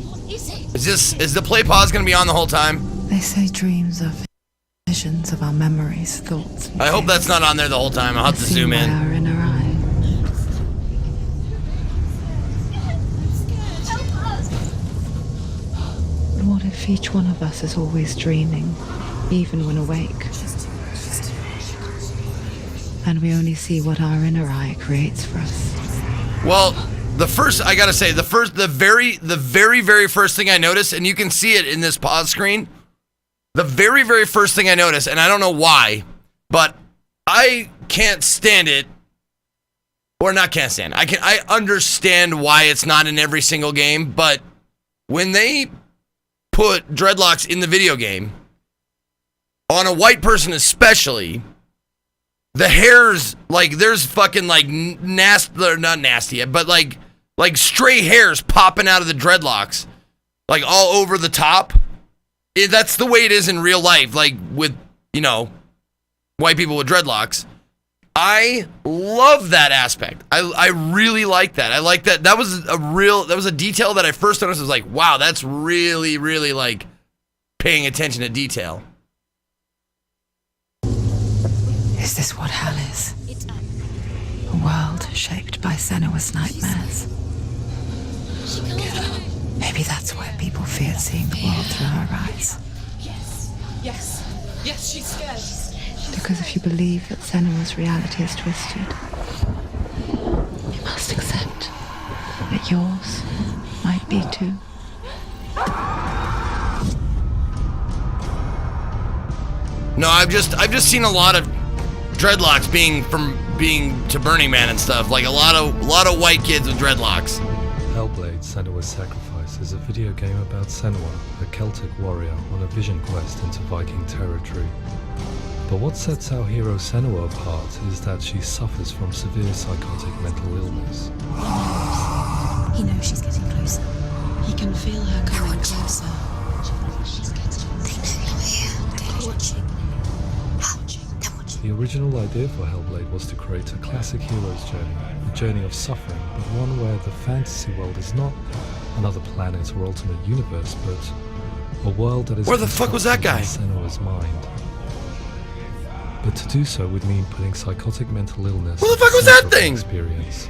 What is it?
Is the play pause gonna be on the whole time?
They say dreams are visions of our memories, thoughts. And
I hope that's not on there the whole time. I'll have to
seen
zoom
by
in.
our inner eye. What if each one of us is always dreaming, even when awake? And we only see what our inner eye creates for us.
Well, I gotta say, the very first thing I noticed, and you can see it in this pause screen, the very first thing I noticed, and I don't know why, but I can't stand it, or not can't stand it. I understand why it's not in every single game, but when they put dreadlocks in the video game, on a white person especially, the hairs, like, there's fucking, like, not nasty, but, like stray hairs popping out of the dreadlocks, like, all over the top. That's the way it is in real life, like, with, you know, white people with dreadlocks. I love that aspect. I really like that. I like that. That was a detail that I first noticed. I was like, wow, that's really, really, like, paying attention to detail.
Is this what hell is? A world shaped by Senua's nightmares. Maybe that's why people feared seeing the world through her eyes.
Yes, she's scared.
Because if you believe that Senua's reality is twisted, you must accept that yours might be too.
No, I've just seen a lot of dreadlocks being to Burning Man and stuff. Like a lot of white kids with dreadlocks.
Hellblade: Senua's Sacrifice is a video game about Senua, a Celtic warrior on a vision quest into Viking territory. But what sets our hero Senua apart is that she suffers from severe psychotic mental illness.
He knows she's getting closer. He can feel her coming closer.
She's getting. They know you're here. They're watching. They're watching.
The original idea for Hellblade was to create a classic hero's journey, a journey of suffering, but one where the fantasy world is not another planet or alternate universe, but a world that is
Where the fuck was that guy?
in Senua's mind. But to do so would mean putting psychotic mental illness
Where the
at
fuck was
center
that
of the
thing?
experience,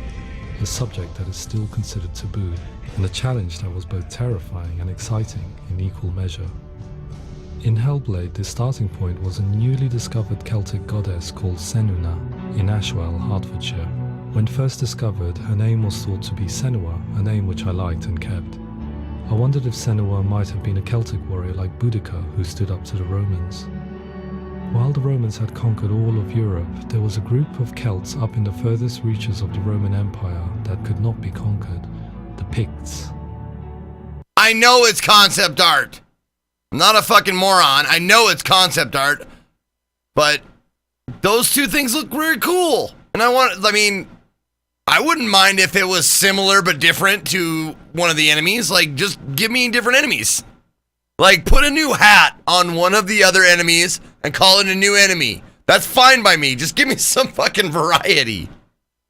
a subject that is still considered taboo, and a challenge that was both terrifying and exciting in equal measure. In Hellblade, the starting point was a newly discovered Celtic goddess called Senuna in Ashwell, Hertfordshire. When first discovered, her name was thought to be Senua, a name which I liked and kept. I wondered if Senua might have been a Celtic warrior like Boudica who stood up to the Romans. While the Romans had conquered all of Europe, there was a group of Celts up in the furthest reaches of the Roman Empire that could not be conquered, the Picts.
I know it's concept art. I'm not a fucking moron. I know it's concept art. But those two things look very cool. And I wouldn't mind if it was similar but different to one of the enemies. Like, just give me different enemies. Like, put a new hat on one of the other enemies and call it a new enemy. That's fine by me. Just give me some fucking variety.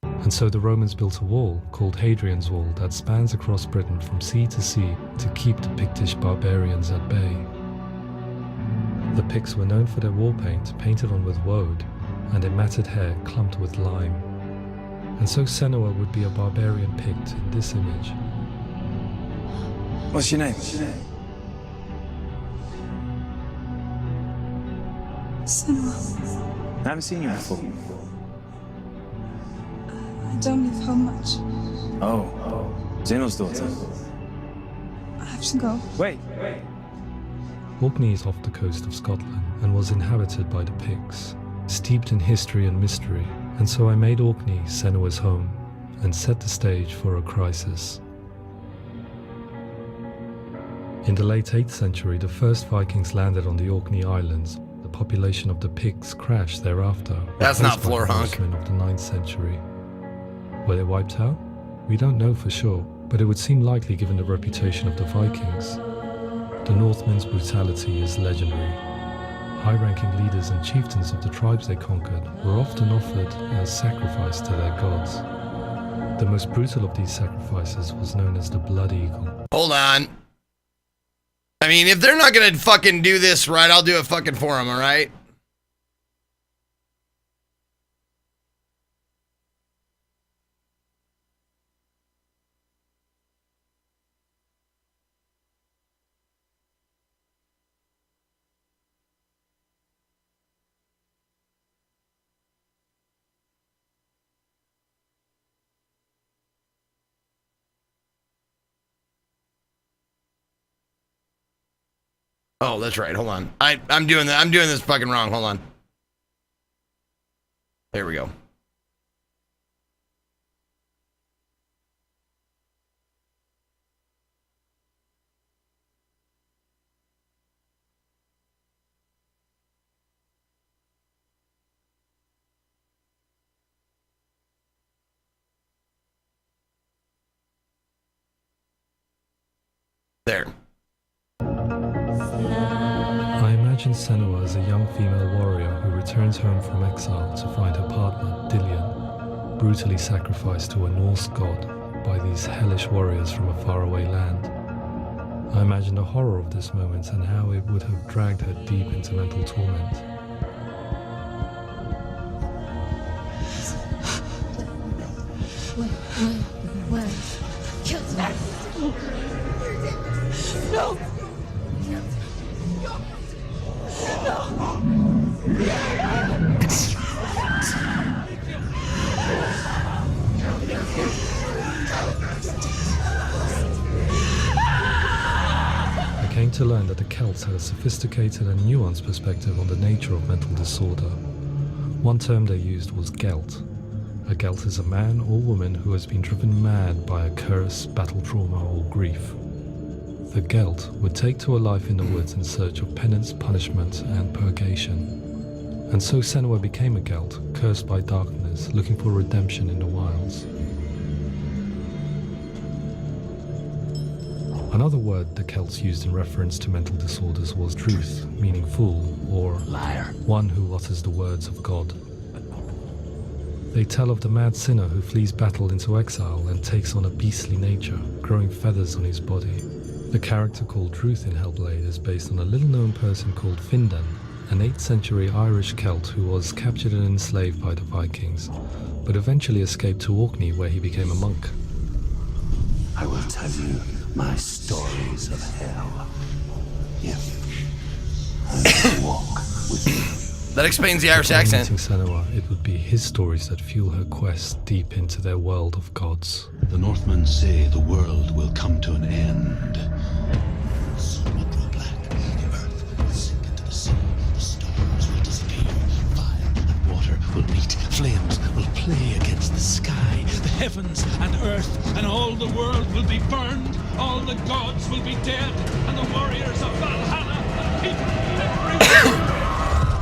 And so the Romans built a wall called Hadrian's Wall that spans across Britain from sea to sea to keep the Pictish barbarians at bay. The Picts were known for their war paint, painted on with woad, and their matted hair clumped with lime. And so Senua would be a barbarian Pict in this image.
What's your name?
Senua.
I haven't seen you before.
I don't leave home much.
Oh, Zeno's daughter.
I have to go.
Wait.
Orkney is off the coast of Scotland and was inhabited by the Picts, steeped in history and mystery, and so I made Orkney Senua's home and set the stage for a crisis. In the late 8th century, the first Vikings landed on the Orkney Islands. The population of the Picts crashed thereafter.
That's not
replaced by
floor
the
hunk.
Norsemen of the 9th century. Were they wiped out? We don't know for sure, but it would seem likely given the reputation of the Vikings. The Northmen's brutality is legendary. High-ranking leaders and chieftains of the tribes they conquered were often offered as sacrifice to their gods. The most brutal of these sacrifices was known as the Blood Eagle.
Hold on. I mean, if they're not gonna fucking do this right, I'll do it fucking for them, alright? Oh, that's right. Hold on. I'm doing that. I'm doing this fucking wrong. Hold on. There we go. There.
I imagine Senua as a young female warrior who returns home from exile to find her partner, Dillion, brutally sacrificed to a Norse god by these hellish warriors from a faraway land. I imagine the horror of this moment and how it would have dragged her deep into mental torment.
Where? Kill them.
No!
I came to learn that the Celts had a sophisticated and nuanced perspective on the nature of mental disorder. One term they used was Gelt. A Gelt is a man or woman who has been driven mad by a curse, battle trauma, or grief. The Gelt would take to a life in the woods in search of penance, punishment, and purgation. And so Senua became a Gelt, cursed by darkness, looking for redemption in the wilds. Another word the Celts used in reference to mental disorders was Druth, meaning fool, or liar, one who utters the words of God. They tell of the mad sinner who flees battle into exile and takes on a beastly nature, growing feathers on his body. The character called Druth in Hellblade is based on a little-known person called Findan, an 8th century Irish Celt who was captured and enslaved by the Vikings, but eventually escaped to Orkney where he became a monk.
I will tell you my stories of hell. If I will walk with you.
That explains the Irish accent.
Meeting Senua, it would be his stories that fuel her quest deep into their world of gods.
The Northmen say the world will come to an end. The sun will grow black, the earth will sink into the sea, the stars will disappear. White flames will play against the sky. The heavens and earth and all the world will be burned. All the gods will be dead. And the warriors of Valhalla and people everywhere.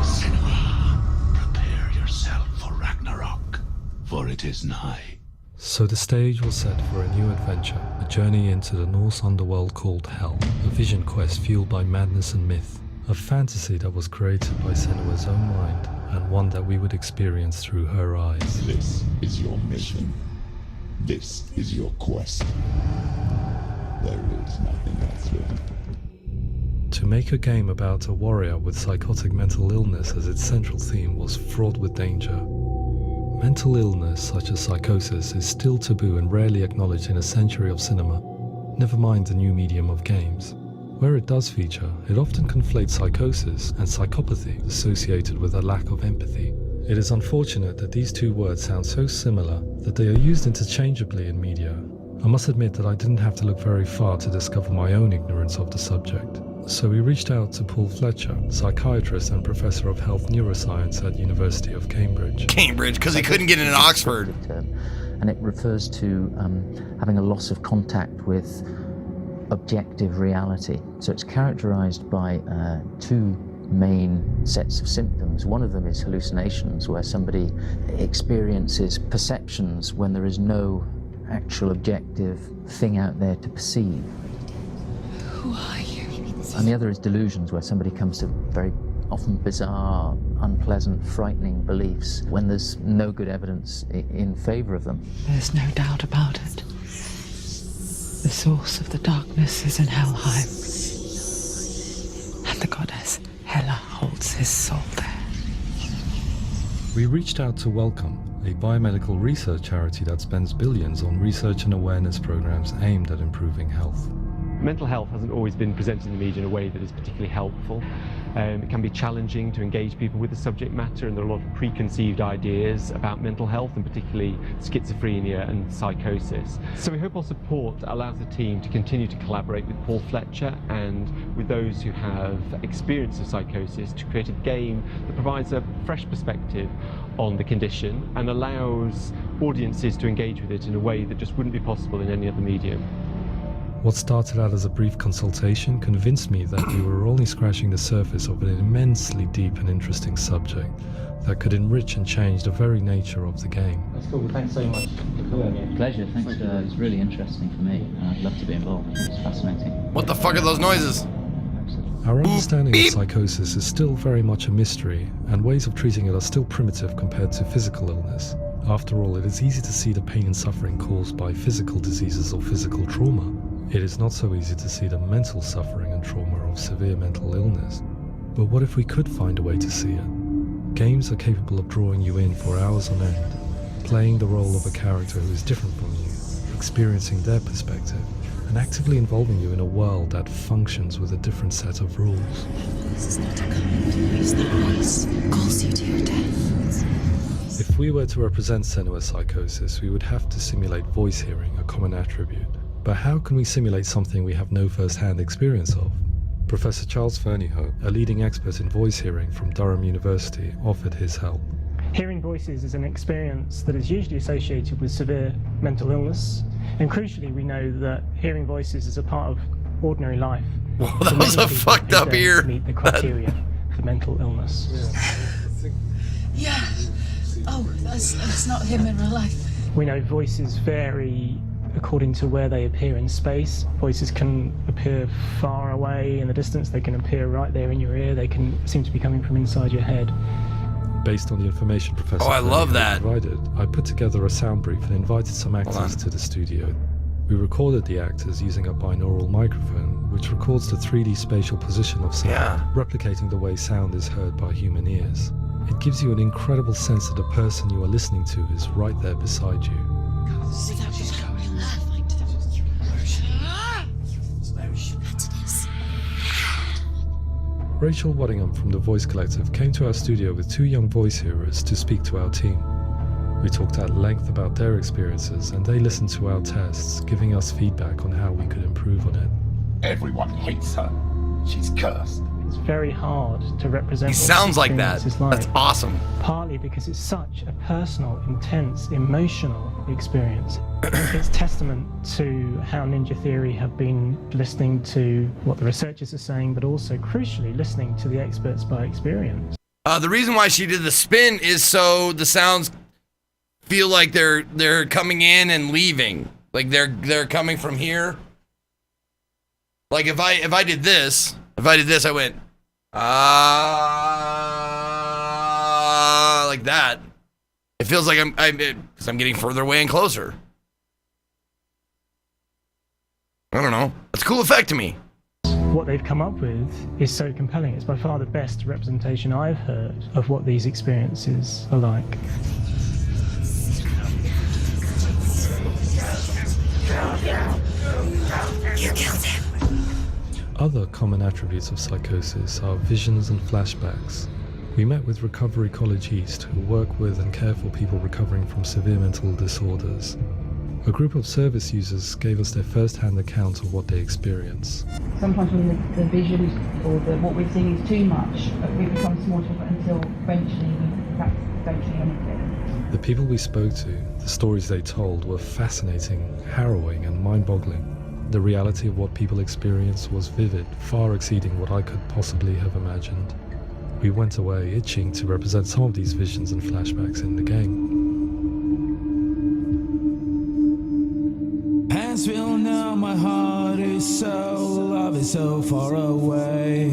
Senua, prepare yourself for Ragnarok, for it is nigh.
So the stage was set for a new adventure, a journey into the Norse underworld called Hell, a vision quest fueled by madness and myth, a fantasy that was created by Senua's own mind, and one that we would experience through her eyes.
This is your mission. This is your quest. There is nothing else here.
To make a game about a warrior with psychotic mental illness as its central theme was fraught with danger. Mental illness, such as psychosis, is still taboo and rarely acknowledged in a century of cinema, never mind the new medium of games. Where it does feature, it often conflates psychosis and psychopathy associated with a lack of empathy. It is unfortunate that these two words sound so similar that they are used interchangeably in media. I must admit that I didn't have to look very far to discover my own ignorance of the subject. So we reached out to Paul Fletcher, psychiatrist and professor of health neuroscience at University of Cambridge.
Cambridge, because he couldn't get in Oxford.
And it refers to having a loss of contact with objective reality. So it's characterized by two main sets of symptoms. One of them is hallucinations, where somebody experiences perceptions when there is no actual objective thing out there to perceive.
Who are you?
And the other is delusions, where somebody comes to very often bizarre, unpleasant, frightening beliefs when there's no good evidence in favor of them.
There's no doubt about it. The source of the darkness is in Helheim. And the goddess Hela holds his soul there.
We reached out to Welcome, a biomedical research charity that spends billions on research and awareness programs aimed at improving health.
Mental health hasn't always been presented in the media in a way that is particularly helpful. It can be challenging to engage people with the subject matter, and there are a lot of preconceived ideas about mental health, and particularly schizophrenia and psychosis. So we hope our support allows the team to continue to collaborate with Paul Fletcher and with those who have experience of psychosis to create a game that provides a fresh perspective on the condition and allows audiences to engage with it in a way that just wouldn't be possible in any other medium.
What started out as a brief consultation convinced me that we were only scratching the surface of an immensely deep and interesting subject that could enrich and change the very nature of the game.
That's cool. Thanks so much for coming.
Pleasure, thanks. It's really interesting for me. I'd love to be involved. It's fascinating.
What the fuck are those noises?
Our understanding of psychosis is still very much a mystery, and ways of treating it are still primitive compared to physical illness. After all, it is easy to see the pain and suffering caused by physical diseases or physical trauma. It is not so easy to see the mental suffering and trauma of severe mental illness. But what if we could find a way to see it? Games are capable of drawing you in for hours on end, playing the role of a character who is different from you, experiencing their perspective, and actively involving you in a world that functions with a different set of rules.
This is not a kind voice. That voice calls you to your death.
If we were to represent Senua's psychosis, we would have to simulate voice hearing, a common attribute. But how can we simulate something we have no first-hand experience of? Professor Charles Fernyhough, a leading expert in voice hearing from Durham University, offered his help.
Hearing voices is an experience that is usually associated with severe mental illness, and crucially we know that hearing voices is a part of ordinary life.
Whoa, that was a fucked up ear.
Meet the criteria for mental illness.
Yeah. Oh, that's not him in real life.
We know voices vary according to where they appear in space. Voices can appear far away in the distance, they can appear right there in your ear, they can seem to be coming from inside your head.
Based on the information Professor
I love
Fernyhough
that.
provided, I put together a sound brief and invited some actors to the studio. We recorded the actors using a binaural microphone, which records the 3D spatial position of sound, replicating the way sound is heard by human ears. It gives you an incredible sense that the person you are listening to is right there beside you. Rachel Waddingham from the Voice Collective came to our studio with two young voice hearers to speak to our team. We talked at length about their experiences, and they listened to our tests, giving us feedback on how we could improve on it.
Everyone hates her. She's cursed.
it's very hard to represent.
He sounds like that. That's awesome.
Partly because it's such a personal, intense, emotional experience. It's testament to how Ninja Theory have been listening to what the researchers are saying, but also crucially listening to the experts by experience.
The reason why she did the spin is so the sounds feel like they're coming in and leaving. Like they're coming from here. Like if I did this, I went like that. It feels like I'm getting further away and closer. I don't know. It's a cool effect to me.
What they've come up with is so compelling. It's by far the best representation I've heard of what these experiences are like.
You killed him.
Other common attributes of psychosis are visions and flashbacks. We met with Recovery College East, who work with and care for people recovering from severe mental disorders. A group of service users gave us their first-hand account of what they experience.
Sometimes when the visions or what we're seeing is too much, we become small until eventually that's eventually anything.
The people we spoke to, the stories they told, were fascinating, harrowing, and mind-boggling. The reality of what people experienced was vivid, far exceeding what I could possibly have imagined. We went away itching to represent some of these visions and flashbacks in the game.
As we all know, my heart is so, love is so far away.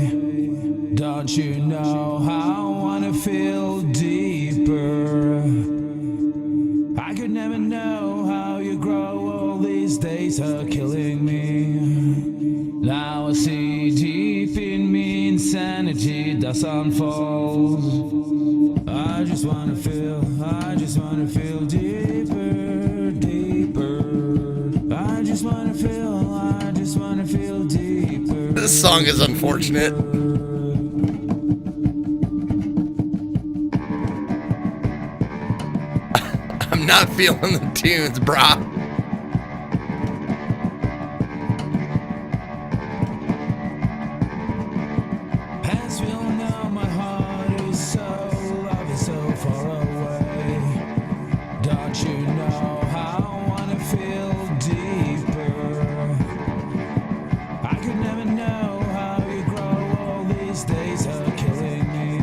Don't you know how I wanna feel deeper? I could never know how you grow, all these days are killing me. Now I see deep in me, insanity does unfold. I just wanna feel deeper, deeper. I just wanna feel deeper.
This song is unfortunate. I'm not feeling the tunes, brah.
As we all know, my heart is so, love is so far away. Don't you know how I wanna feel deeper? I could never know how you grow, all these days are killing me.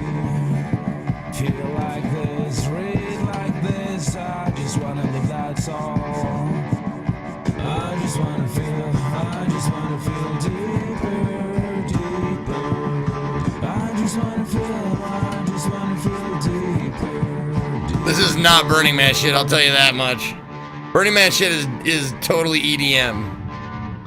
Feel like this, read like this, I just wanna live, that's all. I just wanna feel deeper, deeper. I just wanna feel deeper.
This is not Burning Man shit, I'll tell you that much. Burning Man shit is totally EDM.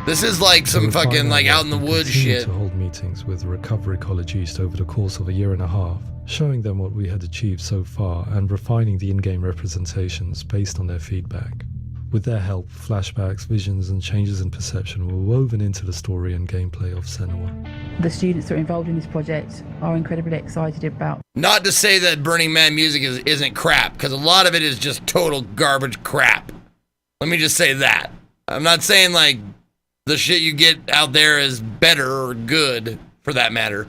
This is like some fucking like out in the woods shit.
To hold meetings with Recovery College East over the course of a year and a half, showing them what we had achieved so far and refining the in-game representations based on their feedback. With their help, flashbacks, visions, and changes in perception were woven into the story and gameplay of Senua.
The students that are involved in this project are incredibly excited about.
Not to say that Burning Man music isn't crap, because a lot of it is just total garbage crap. Let me just say that. I'm not saying like the shit you get out there is better or good, for that matter.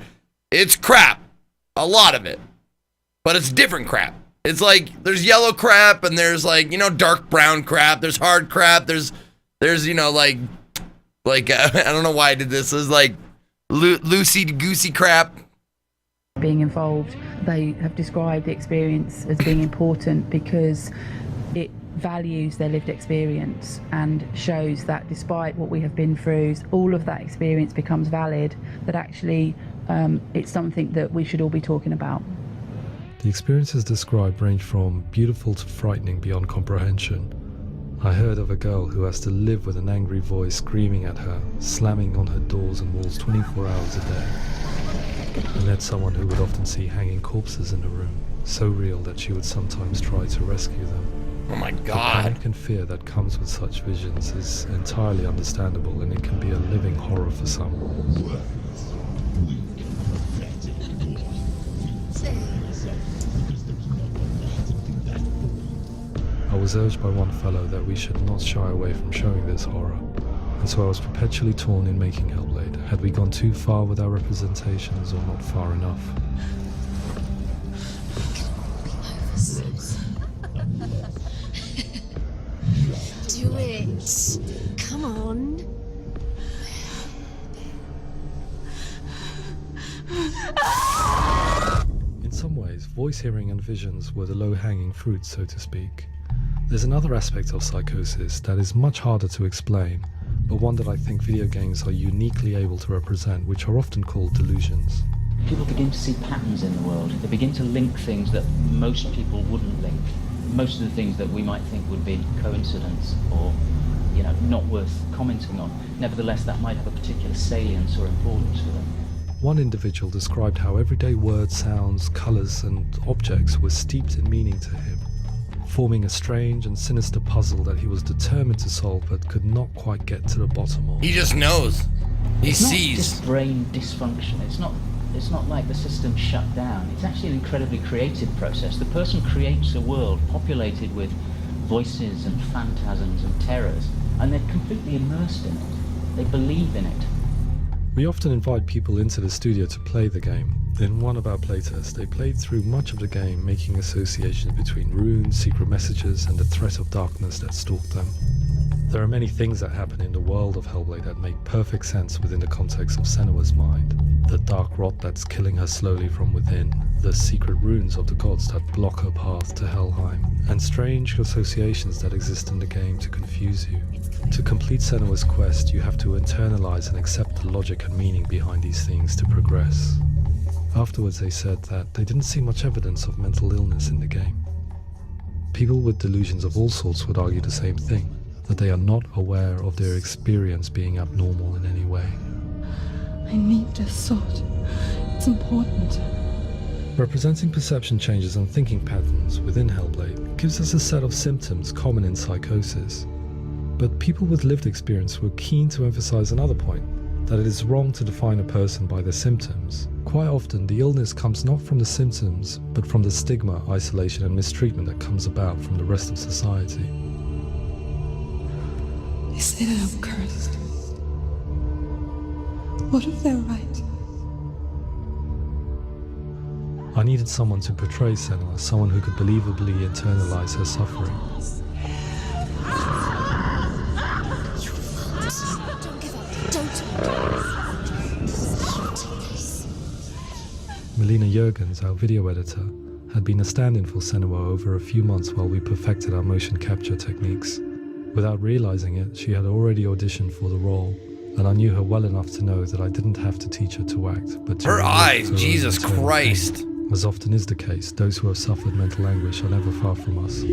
It's crap. A lot of it. But it's different crap. It's like, there's yellow crap, and there's like, you know, dark brown crap. There's hard crap. There's you know, like I don't know why I did this. There's like loosey-goosey crap.
Being involved, they have described the experience as being important because it values their lived experience and shows that despite what we have been through, all of that experience becomes valid, that actually it's something that we should all be talking about.
The experiences described range from beautiful to frightening beyond comprehension. I heard of a girl who has to live with an angry voice screaming at her, slamming on her doors and walls 24 hours a day. I met someone who would often see hanging corpses in a room, so real that she would sometimes try to rescue them.
Oh my God.
The panic and fear that comes with such visions is entirely understandable, and it can be a living horror for some. I was urged by one fellow that we should not shy away from showing this horror, and so I was perpetually torn in making Hellblade. Had we gone too far with our representations or not far enough?
Do it. Come on.
In some ways, voice hearing and visions were the low-hanging fruit, so to speak. There's another aspect of psychosis that is much harder to explain, but one that I think video games are uniquely able to represent, which are often called delusions.
People begin to see patterns in the world. They begin to link things that most people wouldn't link. Most of the things that we might think would be coincidence or, not worth commenting on. Nevertheless, that might have a particular salience or importance for them.
One individual described how everyday words, sounds, colours and objects were steeped in meaning to him, forming a strange and sinister puzzle that he was determined to solve but could not quite get to the bottom of.
He just knows. He sees.
It's not brain dysfunction. It's not like the system shut down. It's actually an incredibly creative process. The person creates a world populated with voices and phantasms and terrors, and they're completely immersed in it. They believe in it.
We often invite people into the studio to play the game. In one of our playtests, they played through much of the game, making associations between runes, secret messages, and the threat of darkness that stalked them. There are many things that happen in the world of Hellblade that make perfect sense within the context of Senua's mind. The dark rot that's killing her slowly from within, the secret runes of the gods that block her path to Helheim, and strange associations that exist in the game to confuse you. To complete Senua's quest, you have to internalize and accept the logic and meaning behind these things to progress. Afterwards, they said that they didn't see much evidence of mental illness in the game. People with delusions of all sorts would argue the same thing, that they are not aware of their experience being abnormal in any way.
I need this sword. It's important.
Representing perception changes and thinking patterns within Hellblade gives us a set of symptoms common in psychosis. But people with lived experience were keen to emphasize another point, that it is wrong to define a person by their symptoms. Quite often, the illness comes not from the symptoms, but from the stigma, isolation and mistreatment that comes about from the rest of society.
They say that I'm cursed. What if they're right?
I needed someone to portray Senua, someone who could believably internalize her suffering. Melina Jurgens, our video editor, had been a stand-in for Senua over a few months while we perfected our motion capture techniques. Without realizing it, she had already auditioned for the role, and I knew her well enough to know that I didn't have to teach her to act, but to
her eyes, Jesus Christ.
Pain. As often is the case, those who have suffered mental anguish are never far from us.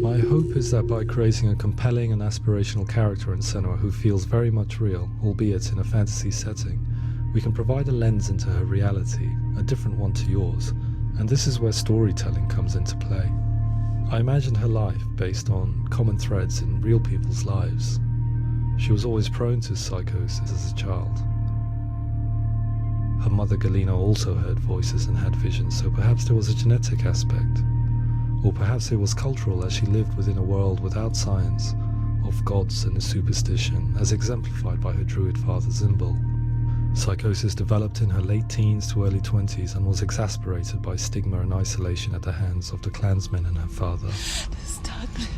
My hope is that by creating a compelling and aspirational character in Senua who feels very much real, albeit in a fantasy setting, we can provide a lens into her reality, a different one to yours, and this is where storytelling comes into play. I imagined her life based on common threads in real people's lives. She was always prone to psychosis as a child. Her mother Galina also heard voices and had visions, so perhaps there was a genetic aspect. Or perhaps it was cultural, as she lived within a world without science, of gods and a superstition, as exemplified by her druid father Zimbal. Psychosis developed in her late teens to early 20s and was exacerbated by stigma and isolation at the hands of the clansmen and her father.
This darkness,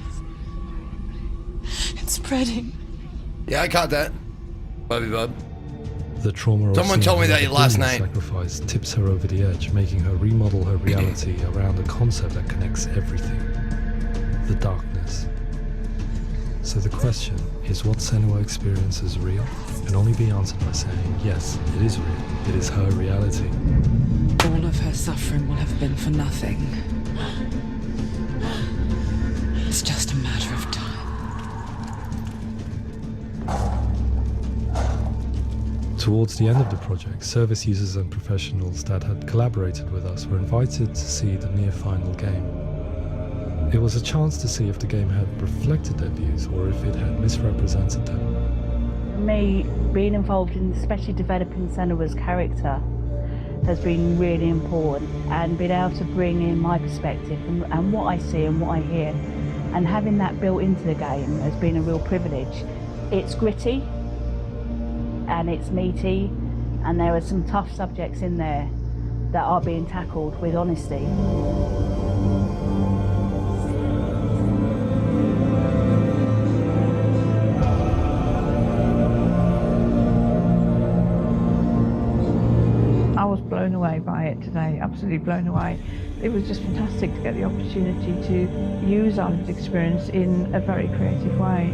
it's spreading.
Yeah, I caught that. Bubby Bub.
The trauma of
someone told me that last night.
Sacrifice tips her over the edge, making her remodel her reality around a concept that connects everything. The darkness. So the question is, what Senua experiences real? Can only be answered by saying, yes, it is real. It is her reality.
All of her suffering will have been for nothing. It's just a matter of time.
Towards the end of the project, service users and professionals that had collaborated with us were invited to see the near-final game. It was a chance to see if the game had reflected their views or if it had misrepresented them.
Me, being involved in especially developing Senua's character,
has been really important, and being able to bring in my perspective and what I see and what I hear, and having that built into the game has been a real privilege. It's gritty and it's meaty, and there are some tough subjects in there that are being tackled with honesty.
I was blown away by it today, absolutely blown away. It was just fantastic to get the opportunity to use our lived experience in a very creative way.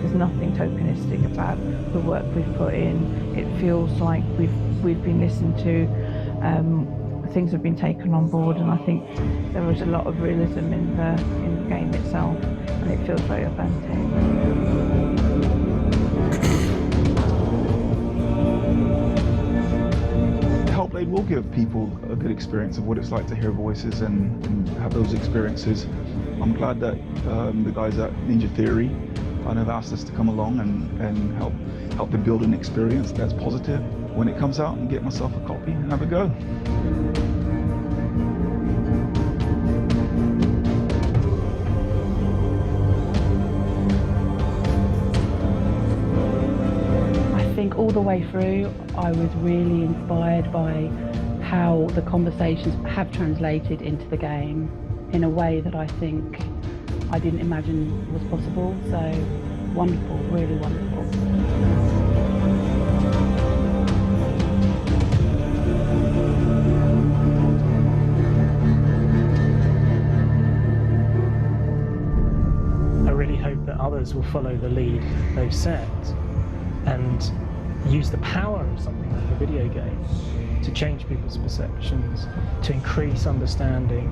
There's nothing tokenistic about the work we've put in. It feels like we've been listened to, things have been taken on board, and I think there was a lot of realism in the game itself, and it feels very authentic.
Hellblade will give people a good experience of what it's like to hear voices and have those experiences. I'm glad that the guys at Ninja Theory have asked us to come along and help them build an experience that's positive when it comes out, and get myself a copy and have a go.
I think all the way through, I was really inspired by how the conversations have translated into the game in a way that I think I didn't imagine was possible. So wonderful, really wonderful.
I really hope that others will follow the lead they've set and use the power of something like a video game to change people's perceptions, to increase understanding,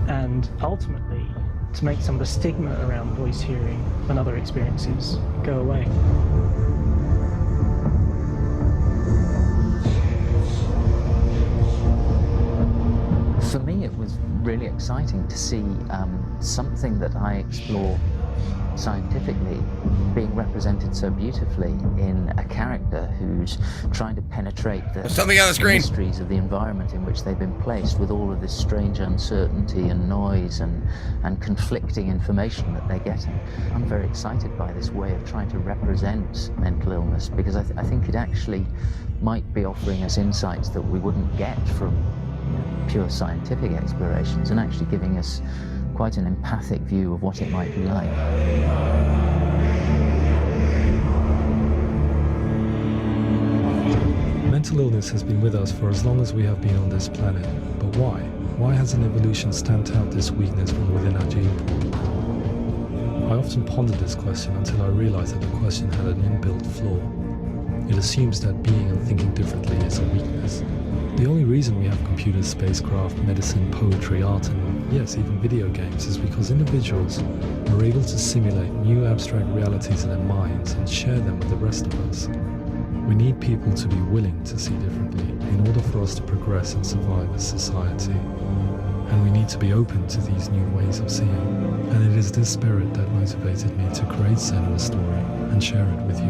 and ultimately to make some of the stigma around voice hearing and other experiences go away.
For me, it was really exciting to see something that I explore scientifically being represented so beautifully in a character who's trying to penetrate the mysteries of the environment in which they've been placed, with all of this strange uncertainty and noise and conflicting information that they're getting. I'm very excited by this way of trying to represent mental illness, because I think it actually might be offering us insights that we wouldn't get from pure scientific explorations, and actually giving us quite an empathic view of what it might be like.
Mental illness has been with us for as long as we have been on this planet, but why? Why hasn't evolution stamped out this weakness from within our gene pool? I often pondered this question until I realized that the question had an inbuilt flaw. It assumes that being and thinking differently is a weakness. The only reason we have computers, spacecraft, medicine, poetry, art, and yes, even video games is because individuals are able to simulate new abstract realities in their minds and share them with the rest of us. We need people to be willing to see differently in order for us to progress and survive as society. And we need to be open to these new ways of seeing. And it is this spirit that motivated me to create Senua's story and share it with you.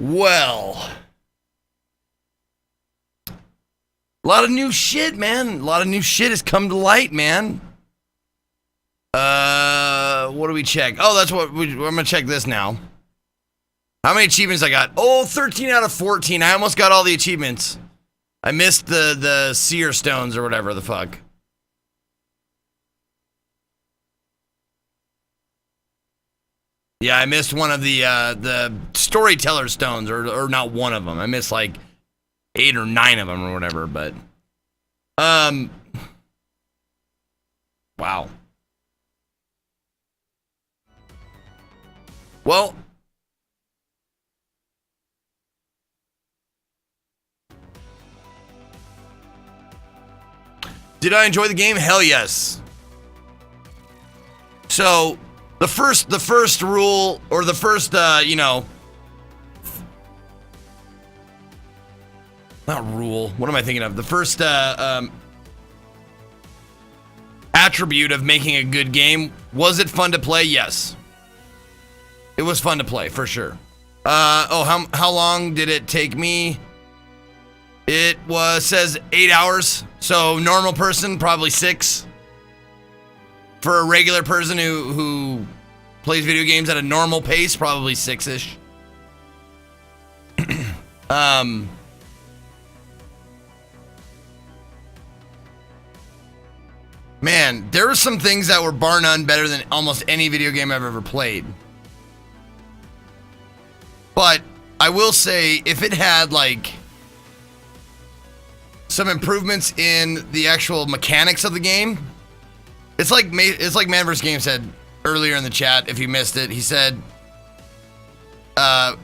Well, a lot of new shit, man. A lot of new shit has come to light, man. What do we check? Oh, that's what I'm gonna check this now. How many achievements I got? Oh, 13 out of 14. I almost got all the achievements. I missed the seer stones or whatever the fuck. Yeah, I missed one of the storyteller stones, or not one of them. I missed like 8 or 9 of them or whatever, but wow. Well, Did I enjoy the game? Hell yes. So the first rule, or the first you know, not rule, what am I thinking of? The first attribute of making a good game, was it fun to play? Yes. It was fun to play, for sure. How long did it take me? It says 8 hours. So normal person, probably 6. For a regular person who plays video games at a normal pace, probably 6-ish. Man, there were some things that were bar none better than almost any video game I've ever played. But I will say, if it had like some improvements in the actual mechanics of the game, it's like Man vs. Game said earlier in the chat. If you missed it, he said, "A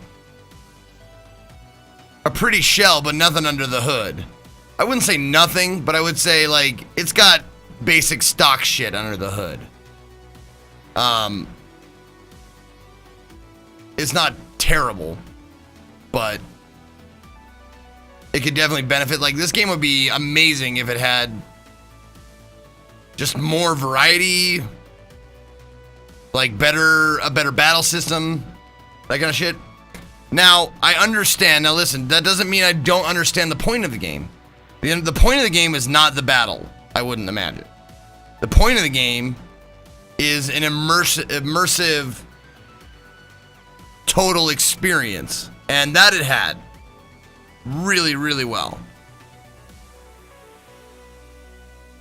pretty shell, but nothing under the hood." I wouldn't say nothing, but I would say like it's got basic stock shit under the hood. It's not terrible, but it could definitely benefit. Like, this game would be amazing if it had just more variety, like a better battle system, that kind of shit. Now, I understand. Now, listen, that doesn't mean I don't understand the point of the game. The point of the game is not the battle, I wouldn't imagine. The point of the game is an immersive total experience, and that it had really, really well.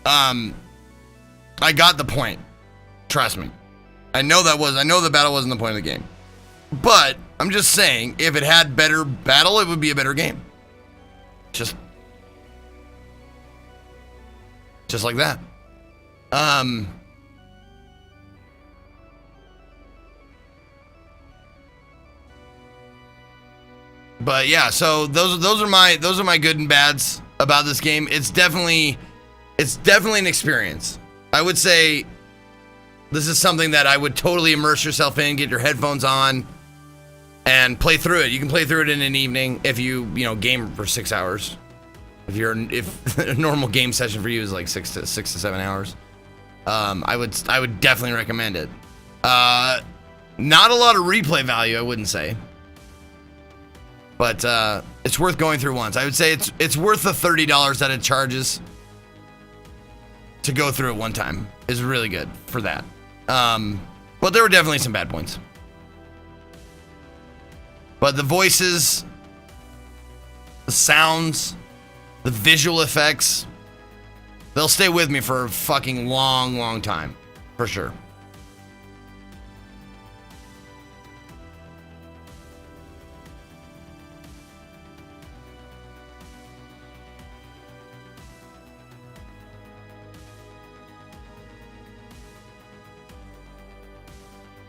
I got the point. Trust me. I know the battle wasn't the point of the game. But I'm just saying, if it had better battle, it would be a better game. Just like that. But yeah, so those are my good and bads about this game. It's definitely an experience. I would say this is something that I would totally immerse yourself in, get your headphones on, and play through it. You can play through it in an evening if you game for 6 hours. If a normal game session for you is like 6 to 7 hours, I would definitely recommend it. Not a lot of replay value, I wouldn't say, but it's worth going through once. I would say it's worth the $30 that it charges to go through it one time. Is really good for that. But there were definitely some bad points. But the voices, the sounds, the visual effects, they'll stay with me for a fucking long, long time. For sure.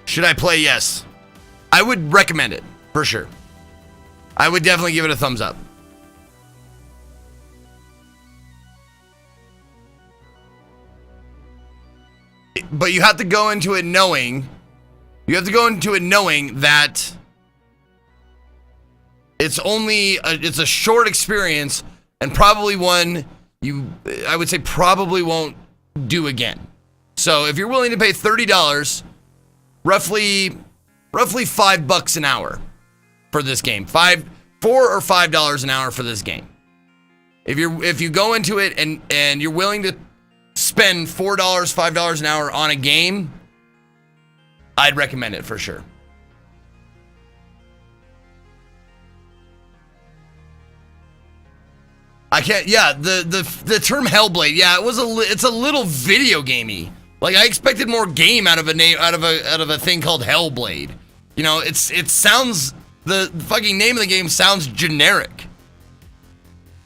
Should I play? Yes. I would recommend it, for sure. I would definitely give it a thumbs up. But you have to go into it knowing that it's a short experience, and probably one I would say probably won't do again. So if you're willing to pay $30, roughly $5 an hour for this game, $4 or $5 an hour for this game. If you go into it and you're willing to spend $4, $5 an hour on a game, I'd recommend it for sure. I can't. Yeah, the term Hellblade. Yeah, it's a little video gamey. Like, I expected more game out of a thing called Hellblade. You know, it sounds, the fucking name of the game sounds generic.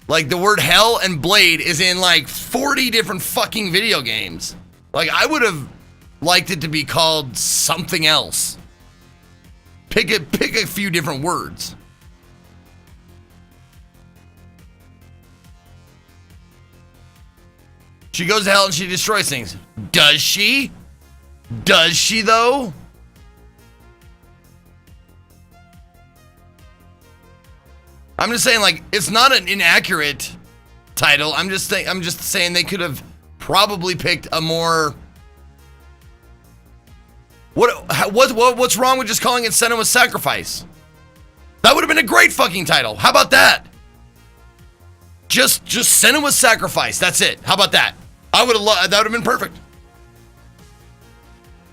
Like, the word hell and blade is in like 40 different fucking video games. Like, I would have liked it to be called something else. Pick a few different words. She goes to hell and she destroys things. Does she? Does she though? I'm just saying, like, it's not an inaccurate title. I'm just saying they could have probably picked a more. What's wrong with just calling it Senua's Sacrifice? That would have been a great fucking title. How about that? Just Senua's Sacrifice. That's it. How about that? I would have that would have been perfect.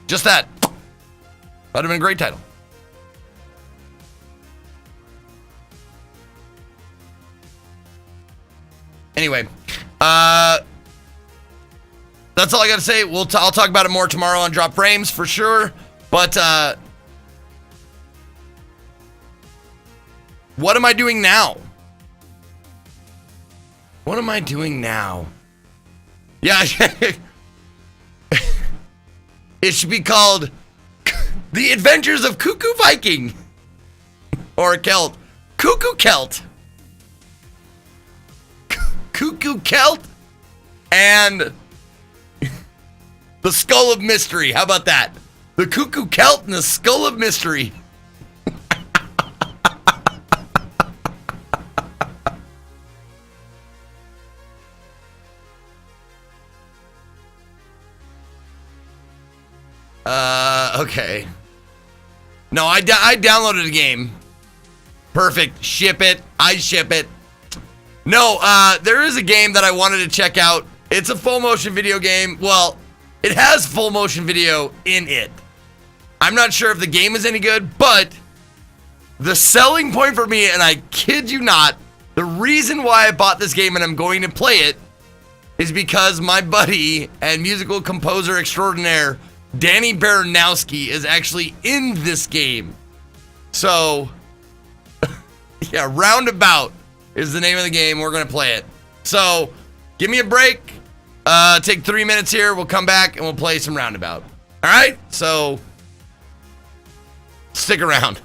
Just that. That would have been a great title. Anyway, that's all I gotta say. I'll talk about it more tomorrow on Drop Frames for sure. But what am I doing now? What am I doing now? Yeah, it should be called The Adventures of Cuckoo Viking or Celt. Cuckoo Celt. Cuckoo Celt and the Skull of Mystery. How about that? The Cuckoo Celt and the Skull of Mystery. Okay. No, I downloaded the game. Perfect. Ship it. I ship it. No, there is a game that I wanted to check out. It's a full motion video game. Well, it has full motion video in it. I'm not sure if the game is any good, but the selling point for me, and I kid you not, the reason why I bought this game and I'm going to play it is because my buddy and musical composer extraordinaire, Danny Baranowski, is actually in this game. So, yeah, Roundabout is the name of the game. We're going to play it. So, give me a break. Take 3 minutes here. We'll come back and we'll play some Roundabout. All right? So, stick around.